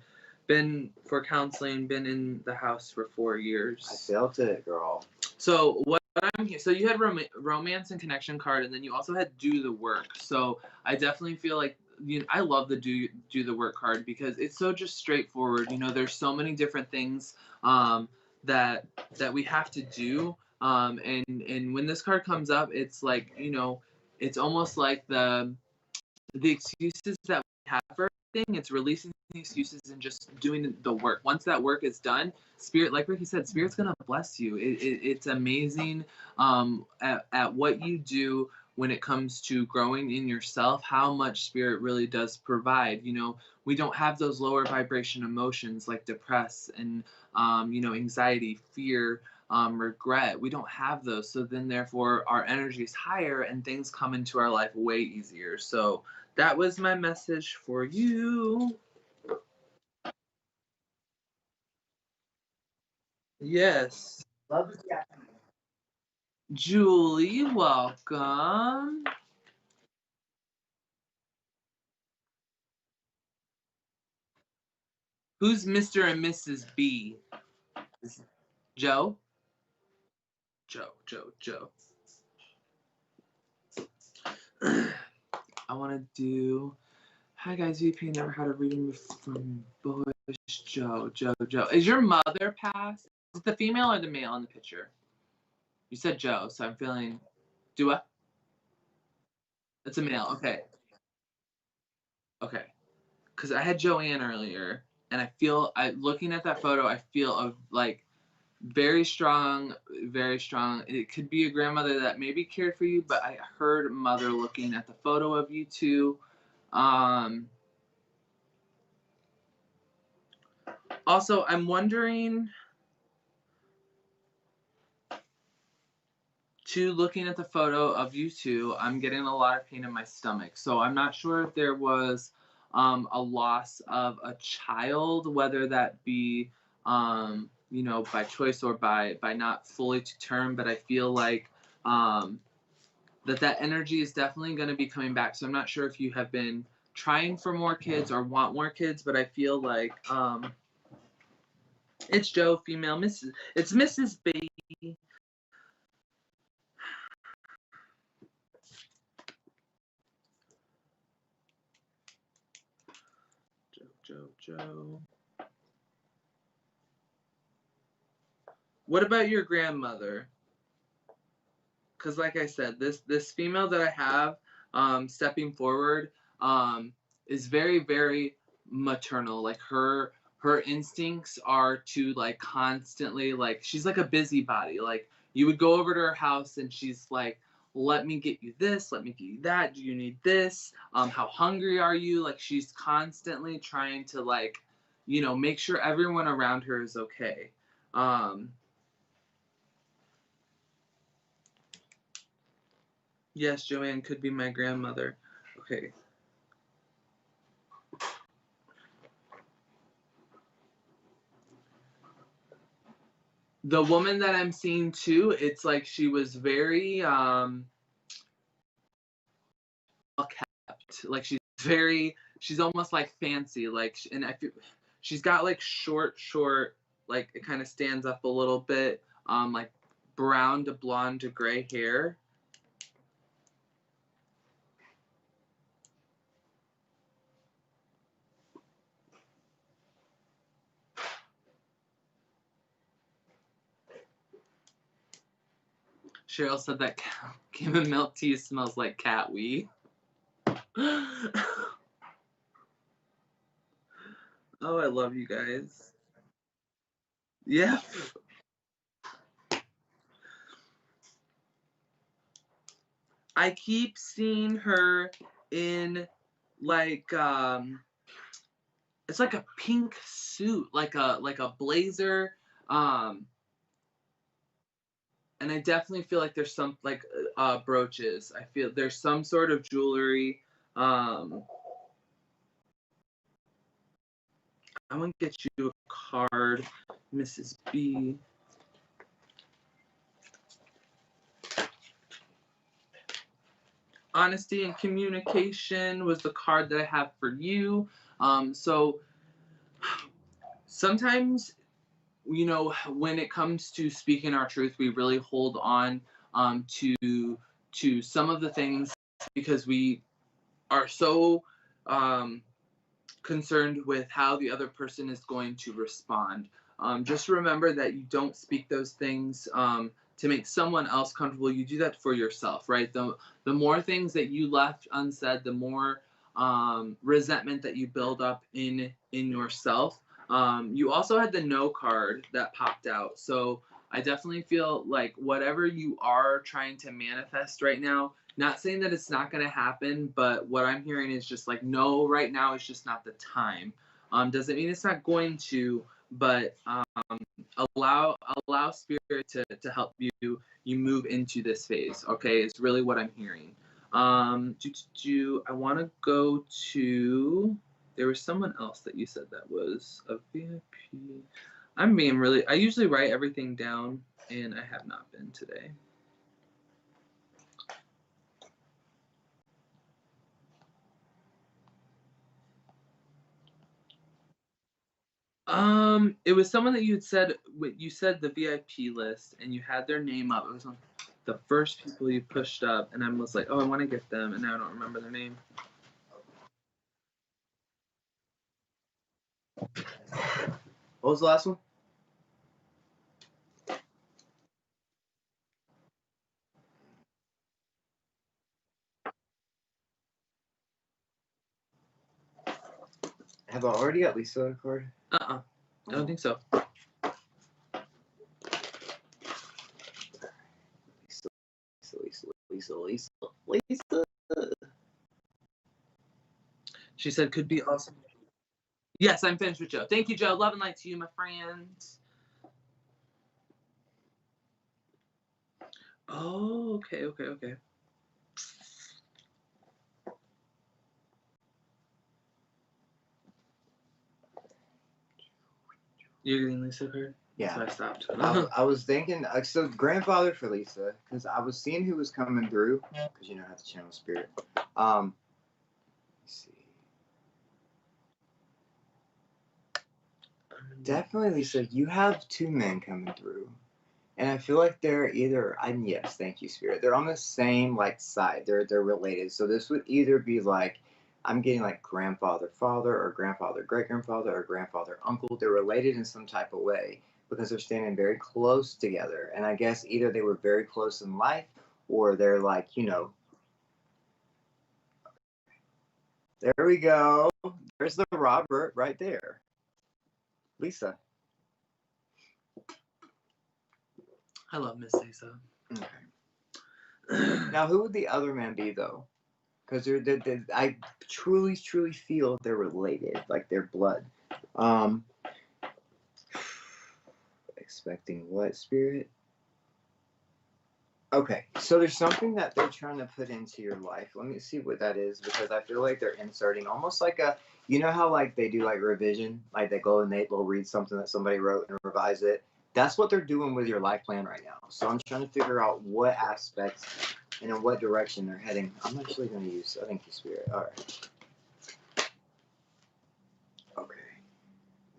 been for counseling, been in the house for 4 years. I felt it, girl. So what I'm here, so you had romance and connection card, and then you also had do the work. So I definitely feel like I love the do the work card because it's so just straightforward. There's so many different things that we have to do. And when this card comes up, it's like it's almost like the excuses that we have for everything. It's releasing the excuses and just doing the work. Once that work is done, Spirit, like Ricky said, Spirit's gonna bless you. It's amazing at what you do when it comes to growing in yourself, how much Spirit really does provide. We don't have those lower vibration emotions like depress and anxiety, fear, regret. We don't have those. So then therefore our energy is higher and things come into our life way easier. So that was my message for you. Yes. Love you. Julie, welcome. Who's Mr. and Mrs. B? Joe? Joe. I want to do. Hi guys, VP never had a reading from Bush. Joe. Is your mother passed? Is it the female or the male in the picture? You said Joe, so I'm feeling. Do what? It's a male. Okay. Because I had Joanne earlier, and looking at that photo, I feel like very strong, very strong. It could be a grandmother that maybe cared for you, but I heard mother looking at the photo of you two. Also, I'm wondering, looking at the photo of you two, I'm getting a lot of pain in my stomach. So I'm not sure if there was a loss of a child, whether that be by choice or by not fully to term. But I feel like that energy is definitely going to be coming back. So I'm not sure if you have been trying for more kids or want more kids, but I feel like it's Joe, female, it's Mrs. B. Joe. What about your grandmother? Because like I said, this female that I have stepping forward is very, very maternal. Like her instincts are to like constantly, like she's like a busybody. Like you would go over to her house and she's like, let me get you this, let me get you that, do you need this, how hungry are you? Like she's constantly trying to like make sure everyone around her is okay. Yes, Joanne could be my grandmother. Okay. The woman that I'm seeing too, it's like she was very well kept. Like she's almost like fancy. Like, and I feel she's got like short, like it kind of stands up a little bit, like brown to blonde to gray hair. Cheryl said that chamomile tea smells like cat wee. Oh, I love you guys. Yeah. I keep seeing her in like it's like a pink suit, like a blazer. Um and I definitely feel like there's some like brooches. I feel there's some sort of jewelry. I want to get you a card, Mrs. B. Honesty and communication was the card that I have for you. So sometimes, you know, when it comes to speaking our truth, we really hold on to some of the things because we are so concerned with how the other person is going to respond. Just remember that you don't speak those things to make someone else comfortable. You do that for yourself, right? The more things that you left unsaid, the more resentment that you build up in yourself. You also had the no card that popped out. So I definitely feel like whatever you are trying to manifest right now, not saying that it's not going to happen, but what I'm hearing is just like, no, right now is just not the time. Doesn't mean it's not going to, but allow spirit to help you move into this phase. Okay, is really what I'm hearing. I want to go to. There was someone else that you said that was a VIP. I'm being really. I usually write everything down, and I have not been today. It was someone that you had said. You said the VIP list, and you had their name up. It was on the first people you pushed up, and I was like, oh, I want to get them, and now I don't remember their name. What was the last one? Have I already got Lisa a card? I don't think so. Lisa. She said could be awesome. Yes, I'm finished with Joe. Thank you, Joe. Love and light to you, my friend. Oh, okay. You're getting Lisa a card? Yeah. So I stopped. I was thinking, so grandfather for Lisa, because I was seeing who was coming through, because you know how to channel spirit. Let's see. Definitely, Lisa, you have two men coming through. And I feel like they're either, yes, thank you, Spirit. They're on the same like side. They're related. So this would either be like, I'm getting like grandfather father or grandfather great grandfather or grandfather uncle. They're related in some type of way because they're standing very close together. And I guess either they were very close in life or they're like, you know. There we go. There's the Robert right there. Lisa. I love Miss Lisa. Okay. Now, who would the other man be, though? Because I truly feel they're related, like they're blood. Expecting what, Spirit? Okay, so there's something that they're trying to put into your life. Let me see what that is because I feel like they're inserting almost like a, you know how like they do like revision, like they go and they'll read something that somebody wrote and revise it. That's what they're doing with your life plan right now. So I'm trying to figure out what aspects and in what direction they're heading. I'm actually going to use, I think, the spirit. All right. Okay.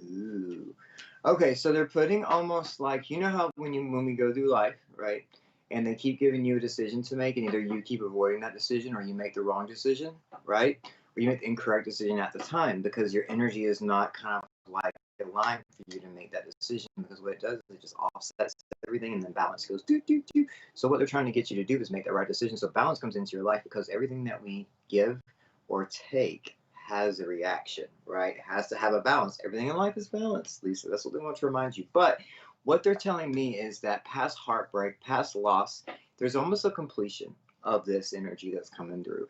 Ooh. Okay, so they're putting almost like, you know how when we go through life, right? And they keep giving you a decision to make, and either you keep avoiding that decision or you make the wrong decision, right? Or you make the incorrect decision at the time because your energy is not kind of like aligned for you to make that decision, because what it does is it just offsets everything and then balance goes do do do. So what they're trying to get you to do is make the right decision. So balance comes into your life because everything that we give or take has a reaction, right? It has to have a balance. Everything in life is balanced, Lisa. That's what they want to remind you. But what they're telling me is that past heartbreak, past loss, there's almost a completion of this energy that's coming through.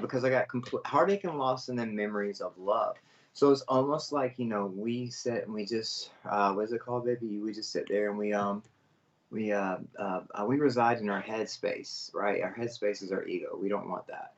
Because I got heartache and loss and then memories of love. So it's almost like, we sit and we just, what is it called, baby? We just sit there and we reside in our headspace, right? Our headspace is our ego. We don't want that.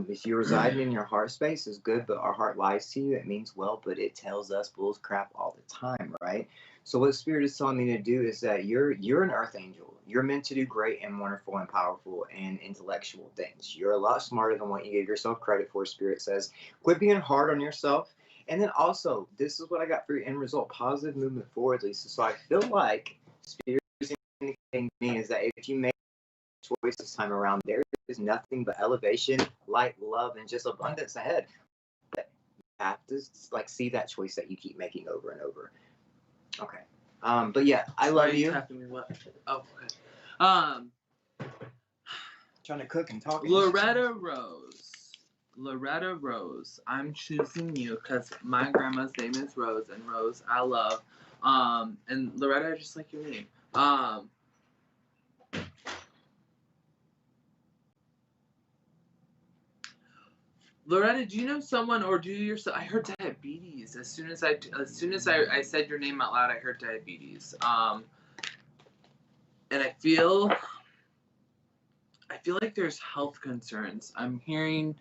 If you're residing in your heart space, is good, but our heart lies to you. It means well, but it tells us bull's crap all the time, right? So what Spirit is telling me to do is that you're an earth angel. You're meant to do great and wonderful and powerful and intellectual things. You're a lot smarter than what you give yourself credit for. Spirit says, quit being hard on yourself. And then also, this is what I got for your end result: positive movement forward, Lisa. So I feel like Spirit thing to me is that if you make a choice this time around, there is nothing but elevation, light, love, and just abundance ahead. But you have to like see that choice that you keep making over and over. Okay. But yeah, I love you. Tapping me what? Oh, okay. Trying to cook and talk. Loretta Rose, I'm choosing you because my grandma's name is Rose, and Rose I love. And Loretta, I just like your name. Loretta, do you know someone, or do you yourself? I heard diabetes as soon as I said your name out loud. I heard diabetes. And I feel like there's health concerns. I'm hearing.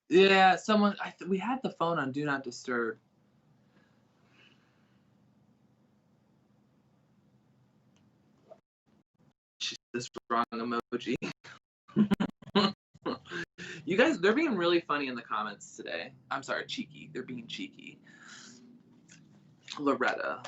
Yeah, someone. We had the phone on Do Not Disturb. She's this wrong emoji. You guys, they're being really funny in the comments today. I'm sorry, cheeky. They're being cheeky. Loretta.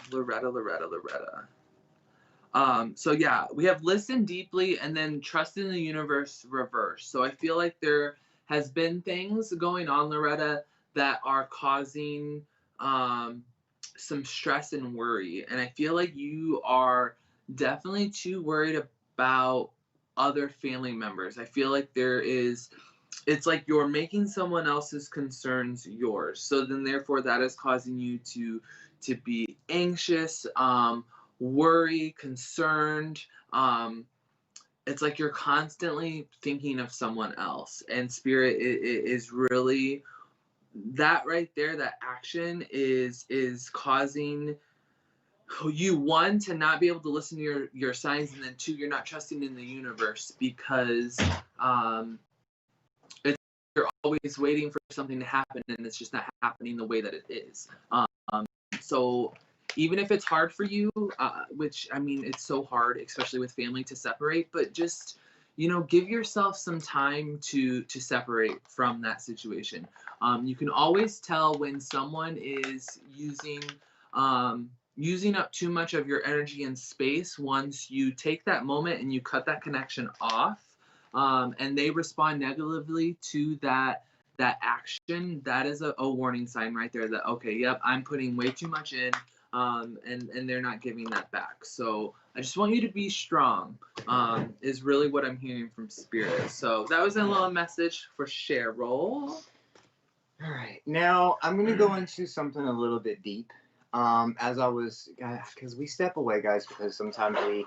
So yeah, we have listen deeply and then trust in the universe reverse. So I feel like there has been things going on, Loretta, that are causing some stress and worry. And I feel like you are definitely too worried about other family members. I feel like it's like you're making someone else's concerns yours. So then therefore that is causing you to be anxious, worry, concerned. It's like you're constantly thinking of someone else, and Spirit is really that right there. That action is causing you, one, to not be able to listen to your signs, and then two, you're not trusting in the universe because you're always waiting for something to happen, and it's just not happening the way that it is. So even if it's hard for you, which I mean, it's so hard, especially with family, to separate, but just, give yourself some time to separate from that situation. You can always tell when someone is using up too much of your energy and space once you take that moment and you cut that connection off, and they respond negatively to that action. That is a warning sign right there that, okay, yep, I'm putting way too much in, and they're not giving that back. So I just want you to be strong, is really what I'm hearing from Spirit. So that was a little message for Cheryl. All right, now I'm gonna go into something a little bit deep. As I was, because we step away, guys, because sometimes we,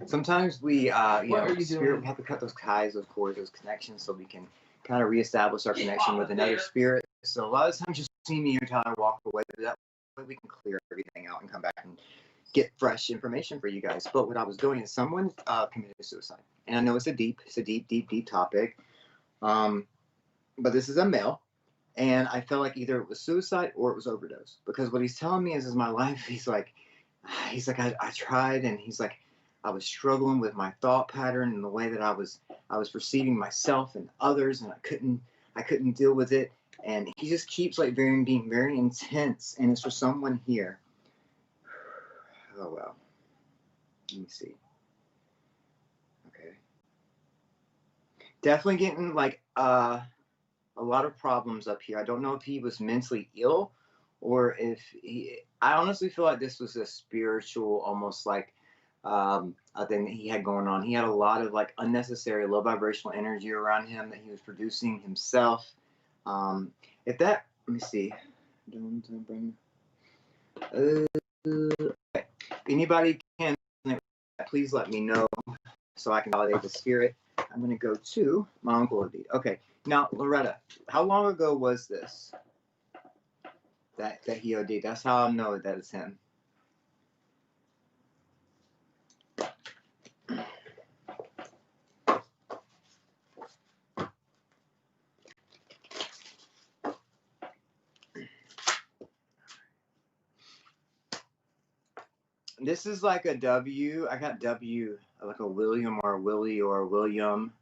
Spirit, we have to cut those ties, of course, those connections, so we can kind of reestablish our connection with another spirit. So a lot of times you see me, you're telling I walk away, but that we can clear everything out and come back and get fresh information for you guys. But what I was doing is someone committed suicide, and I know it's a deep topic. But this is a male, and I felt like either it was suicide or it was overdose, because what he's telling me is my life. He's like I tried, and he's like I was struggling with my thought pattern and the way that I was perceiving myself and others, and I couldn't deal with it. And he just keeps like being very intense, and it's for someone here. Oh well. Let me see. Okay. Definitely getting like a lot of problems up here. I don't know if he was mentally ill or if I honestly feel like this was a spiritual, almost like a thing that he had going on. He had a lot of like unnecessary low vibrational energy around him that he was producing himself. If that, let me see. Okay. Anybody can, please let me know so I can validate the spirit. I'm going to go to my uncle David. Okay. Now, Loretta, how long ago was this? That he OD'd? That's how I know that it's him. This is like a W. I got W, like a William or a Willie or a William.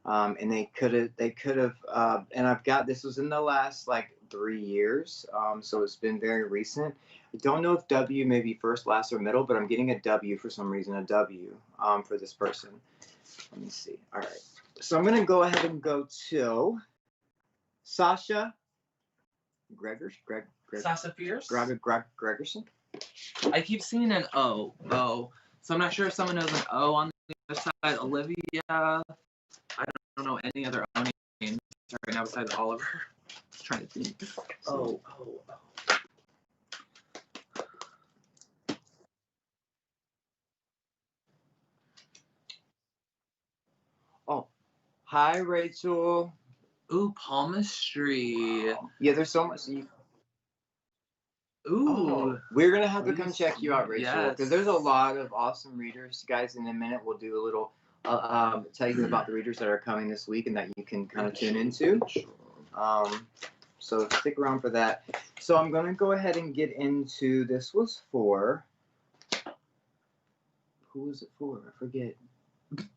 And they could have, and I've got, this was in the last like 3 years. So it's been very recent. I don't know if W may be first, last, or middle, but I'm getting a W for some reason, a W, for this person. Let me see. All right. So I'm going to go ahead and go to Sasha Sasha Fierce? Gregerson. I keep seeing an O. So I'm not sure if someone knows an O on the other side. Olivia. I don't know any other O names right now besides Oliver. I'm trying to think. Oh. Oh, hi, Rachel. Ooh, palmistry. Yeah, there's so much. Ooh. We're going to have to come check you out, Rachel, Yes. because there's a lot of awesome readers. Guys, in a minute, we'll do a little, tell you about the readers that are coming this week and that you can kind of tune into. So stick around for that. So I'm going to go ahead and get into, this was for, who was it for? I forget.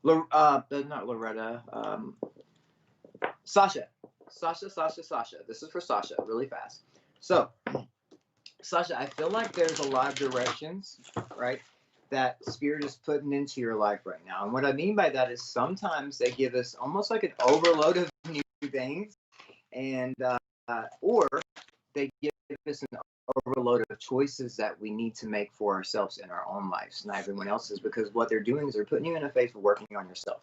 Not Loretta. Sasha. This is for Sasha, really fast. So, Sasha, I feel like there's a lot of directions, right, that Spirit is putting into your life right now. And what I mean by that is sometimes they give us almost like an overload of new things, and or they give us an overload of choices that we need to make for ourselves in our own lives, not everyone else's, because what they're doing is they're putting you in a phase of working on yourself,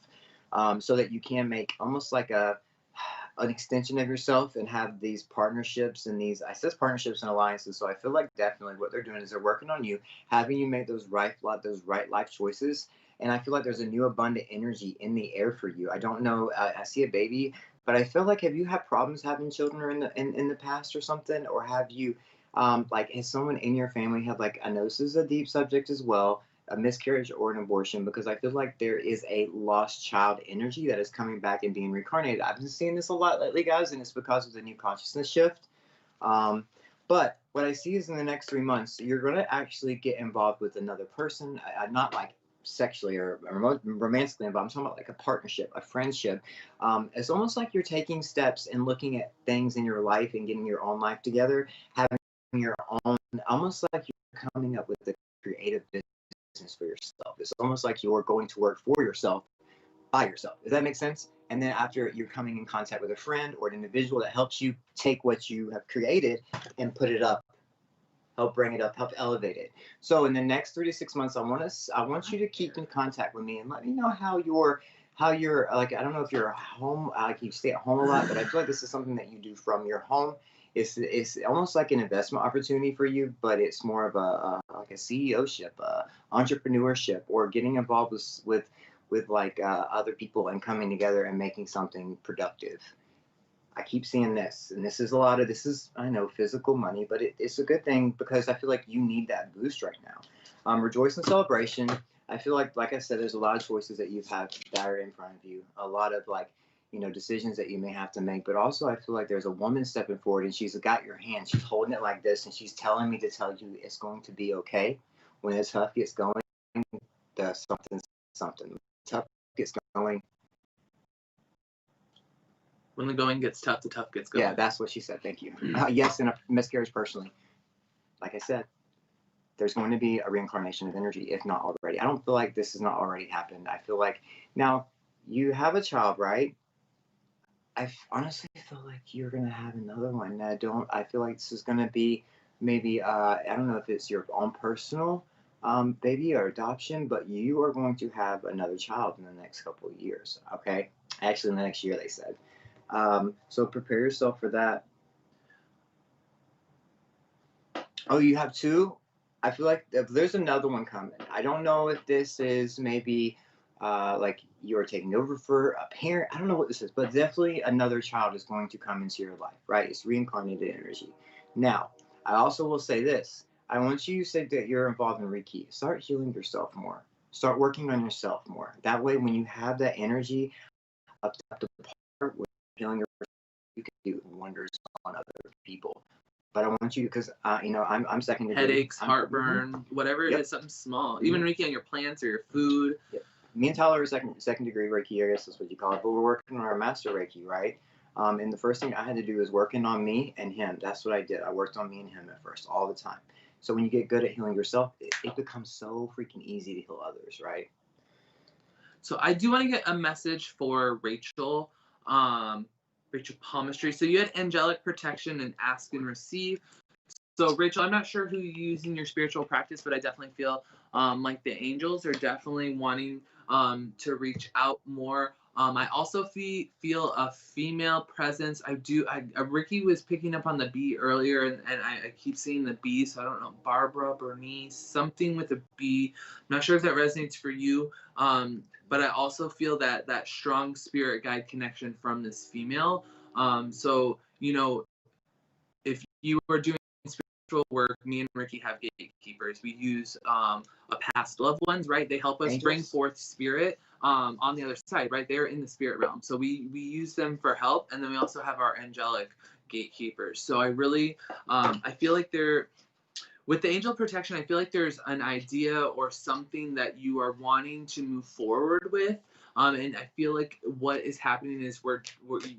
so that you can make almost like an extension of yourself and have these partnerships and these, I says partnerships and alliances. So I feel like definitely what they're doing is they're working on you, having you make those right life choices. And I feel like there's a new abundant energy in the air for you. I don't know. I see a baby, but I feel like, have you had problems having children in the past or something? Or have you, like, has someone in your family had, like, I know this is a deep subject as well, a miscarriage or an abortion, because I feel like there is a lost child energy that is coming back and being reincarnated. I've been seeing this a lot lately, guys, and it's because of the new consciousness shift. But what I see is in the next 3 months, you're going to actually get involved with another person, not like sexually or romantically involved. I'm talking about like a partnership, a friendship. It's almost like you're taking steps and looking at things in your life and getting your own life together, having your own, almost like you're coming up with the creative business for yourself. It's almost like you're going to work for yourself by yourself. Does that make sense? And then after, you're coming in contact with a friend or an individual that helps you take what you have created and put it up, help bring it up, help elevate it. So in the next 3 to 6 months, I want you to keep in contact with me and let me know how you're like, I don't know if you're home, like you stay at home a lot, but I feel like this is something that you do from your home. It's almost like an investment opportunity for you, but it's more of like a CEO-ship, entrepreneurship, or getting involved with like other people and coming together and making something productive. I keep seeing this, and this is a lot of this is I know physical money, but it's a good thing because I feel like you need that boost right now. Rejoice and celebration. I feel like I said, there's a lot of choices that you've had that are in front of you. A lot of like, decisions that you may have to make. But also, I feel like there's a woman stepping forward, and she's got your hand. She's holding it like this, and she's telling me to tell you it's going to be okay. When the tough gets going, the something tough gets going. When the going gets tough, the tough gets going. Yeah, that's what she said. Thank you. Yes, in a miscarriage, personally, like I said, there's going to be a reincarnation of energy, if not already. I don't feel like this has not already happened. I feel like now you have a child, right? I honestly feel like you're gonna have another one. I feel like this is gonna be maybe I don't know if it's your own personal baby or adoption, but you are going to have another child in the next couple of years. Okay, actually, in the next year, they said. So prepare yourself for that. Oh, you have two? I feel like there's another one coming. I don't know if this is maybe like you're taking over for a parent. I don't know what this is, but definitely another child is going to come into your life, right? It's reincarnated energy. Now, I also will say this. I want you to say that you're involved in Reiki. Start healing yourself more. Start working on yourself more. That way, when you have that energy up to the part with healing yourself, you can do wonders on other people. But I want you because I'm second degree. Headaches, heartburn, whatever it is, something small. Even Reiki on your plants or your food. Yep. Me and Tyler are second degree Reiki, I guess that's what you call it. But we're working on our master Reiki, right? And the first thing I had to do is working on me and him. That's what I did. I worked on me and him at first, all the time. So when you get good at healing yourself, it becomes so freaking easy to heal others, right? So I do want to get a message for Rachel. Rachel Palmistry. So you had angelic protection and ask and receive. So Rachel, I'm not sure who you use in your spiritual practice, but I definitely feel like the angels are definitely wanting to reach out more. I also feel a female presence. Ricky was picking up on the B earlier, and I keep seeing the B, so I don't know, Barbara, Bernice, something with a B. I'm not sure if that resonates for you, but I also feel that strong spirit guide connection from this female. So, if you are doing spiritual work, me and Ricky have gatekeepers. We use a past loved ones, right? They help us bring forth spirit on the other side, right? They're in the spirit realm. So we use them for help. And then we also have our angelic gatekeepers. So I really, I feel like with the angel protection, I feel like there's an idea or something that you are wanting to move forward with. And I feel like what is happening is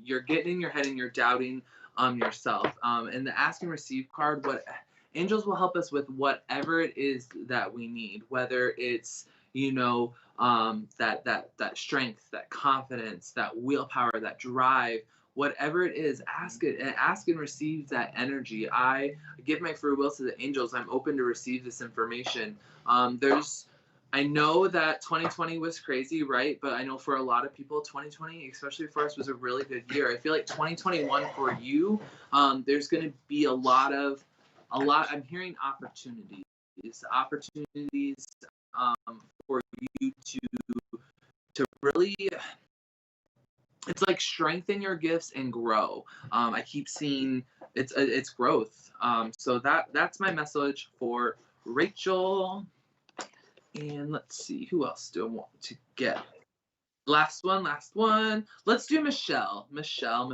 you're getting in your head and you're doubting yourself. And the ask and receive card, what angels will help us with whatever it is that we need, whether it's that strength, that confidence, that willpower, that drive, whatever it is, ask and receive that energy. I give my free will to the angels. I'm open to receive this information. I know that 2020 was crazy, right? But I know for a lot of people, 2020, especially for us, was a really good year. I feel like 2021 for you, there's going to be a lot. I'm hearing opportunities for you to really. It's like strengthen your gifts and grow. I keep seeing it's growth. So that's my message for Rachel. And let's see, who else do I want to get? Last one. Let's do Michelle. Michelle.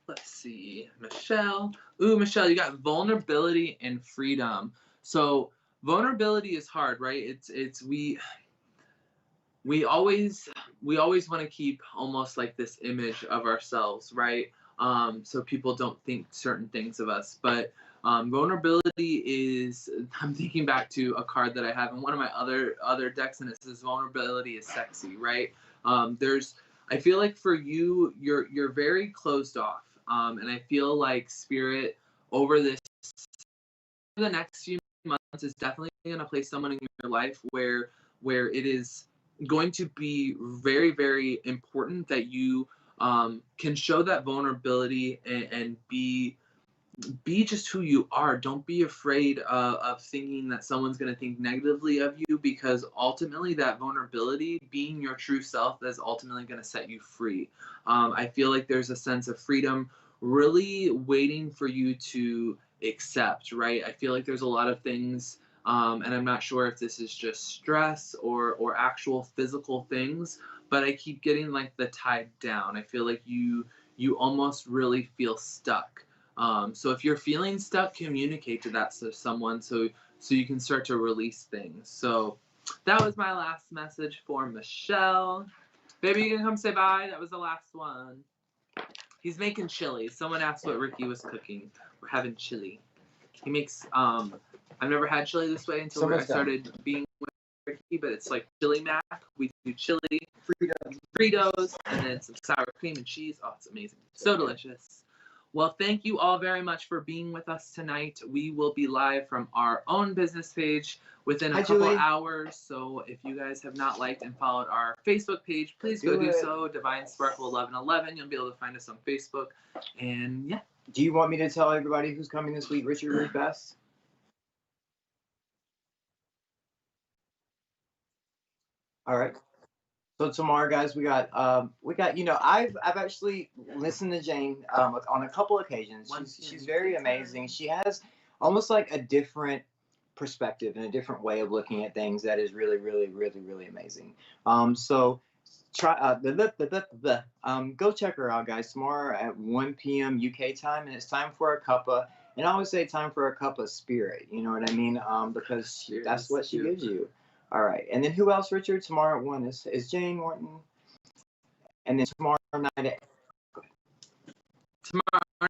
Let's see, Michelle. Ooh, Michelle, you got vulnerability and freedom. So vulnerability is hard, right? We always want to keep almost like this image of ourselves, right? So people don't think certain things of us. But vulnerability is, I'm thinking back to a card that I have in one of my other decks, and it says vulnerability is sexy, right? I feel like for you, you're very closed off. And I feel like spirit over the next few months is definitely going to place someone in your life where it is going to be very, very important that you can show that vulnerability and be be just who you are. Don't be afraid of thinking that someone's going to think negatively of you, because ultimately that vulnerability, being your true self, is ultimately going to set you free. I feel like there's a sense of freedom really waiting for you to accept, right? I feel like there's a lot of things, and I'm not sure if this is just stress or actual physical things, but I keep getting like the tied down. I feel like you almost really feel stuck. So if you're feeling stuck, communicate to that to someone so you can start to release things. So that was my last message for Michelle. Baby, you can come say bye. That was the last one. He's making chili. Someone asked what Ricky was cooking. We're having chili. He makes I've never had chili this way until I started being with Ricky, but it's like chili mac. We do chili, Fritos, and then some sour cream and cheese. Oh, it's amazing. So delicious. Well, thank you all very much for being with us tonight. We will be live from our own business page within a couple hours. So if you guys have not liked and followed our Facebook page, please go do so. Divine Sparkle 1111. You'll be able to find us on Facebook. And yeah. Do you want me to tell everybody who's coming this week, Richard, really fast? All right. So tomorrow, guys, we got I've actually listened to Jane on a couple occasions. She's very amazing. She has almost like a different perspective and a different way of looking at things that is really, really, really, really amazing. So try go check her out, guys, tomorrow at 1 p.m. UK time, and it's time for a cuppa. And I always say time for a cup of spirit. You know what I mean? Because that's what she gives you. All right, and then who else, Richard? Tomorrow at 1 is Jane Morton, and then tomorrow night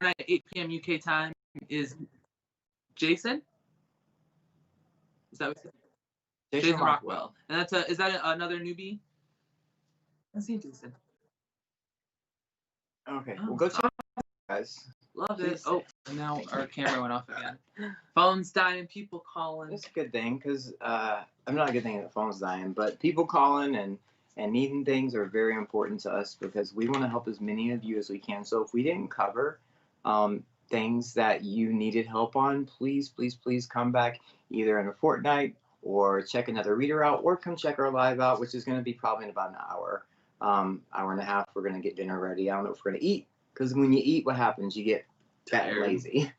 at 8 p.m. UK time is Jason. Is that what Jason Rockwell? And is that another newbie? I see Jason. Okay, well go check it out, guys. Love it. Oh, and now our camera went off again. Phone's dying, people calling. It's a good thing, because I'm not a good thing that the phone's dying, but people calling and needing things are very important to us, because we want to help as many of you as we can. So if we didn't cover things that you needed help on, please, please, please come back either in a fortnight, or check another reader out, or come check our live out, which is going to be probably in about an hour, hour and a half. We're going to get dinner ready. I don't know if we're going to eat, because when you eat, what happens? You get fat and lazy.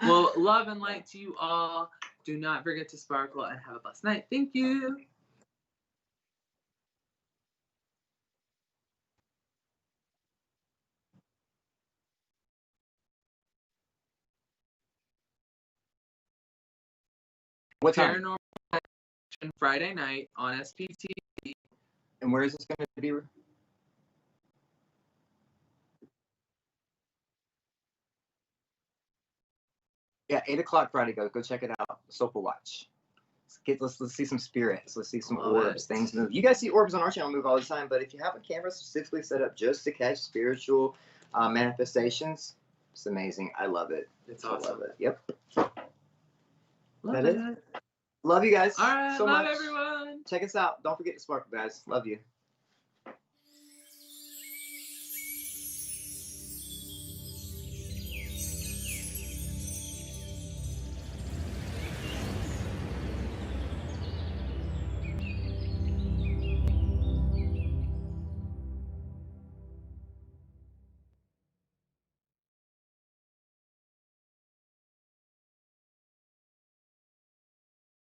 Well, love and light to you all. Do not forget to sparkle and have a blessed night. Thank you. What time? Paranormal Action Friday night on SPTV. And where is this going to be? Yeah, 8 o'clock Friday. Go check it out. Sofa Watch. Let's see some spirits. Let's see some orbs. Things move. You guys see orbs on our channel move all the time, but if you have a camera specifically set up just to catch spiritual manifestations, it's amazing. I love it. It's awesome. I love it. Yep. Love that it. Love you guys. All right. so love much. Everyone. Check us out. Don't forget to sparkle, guys. Love you.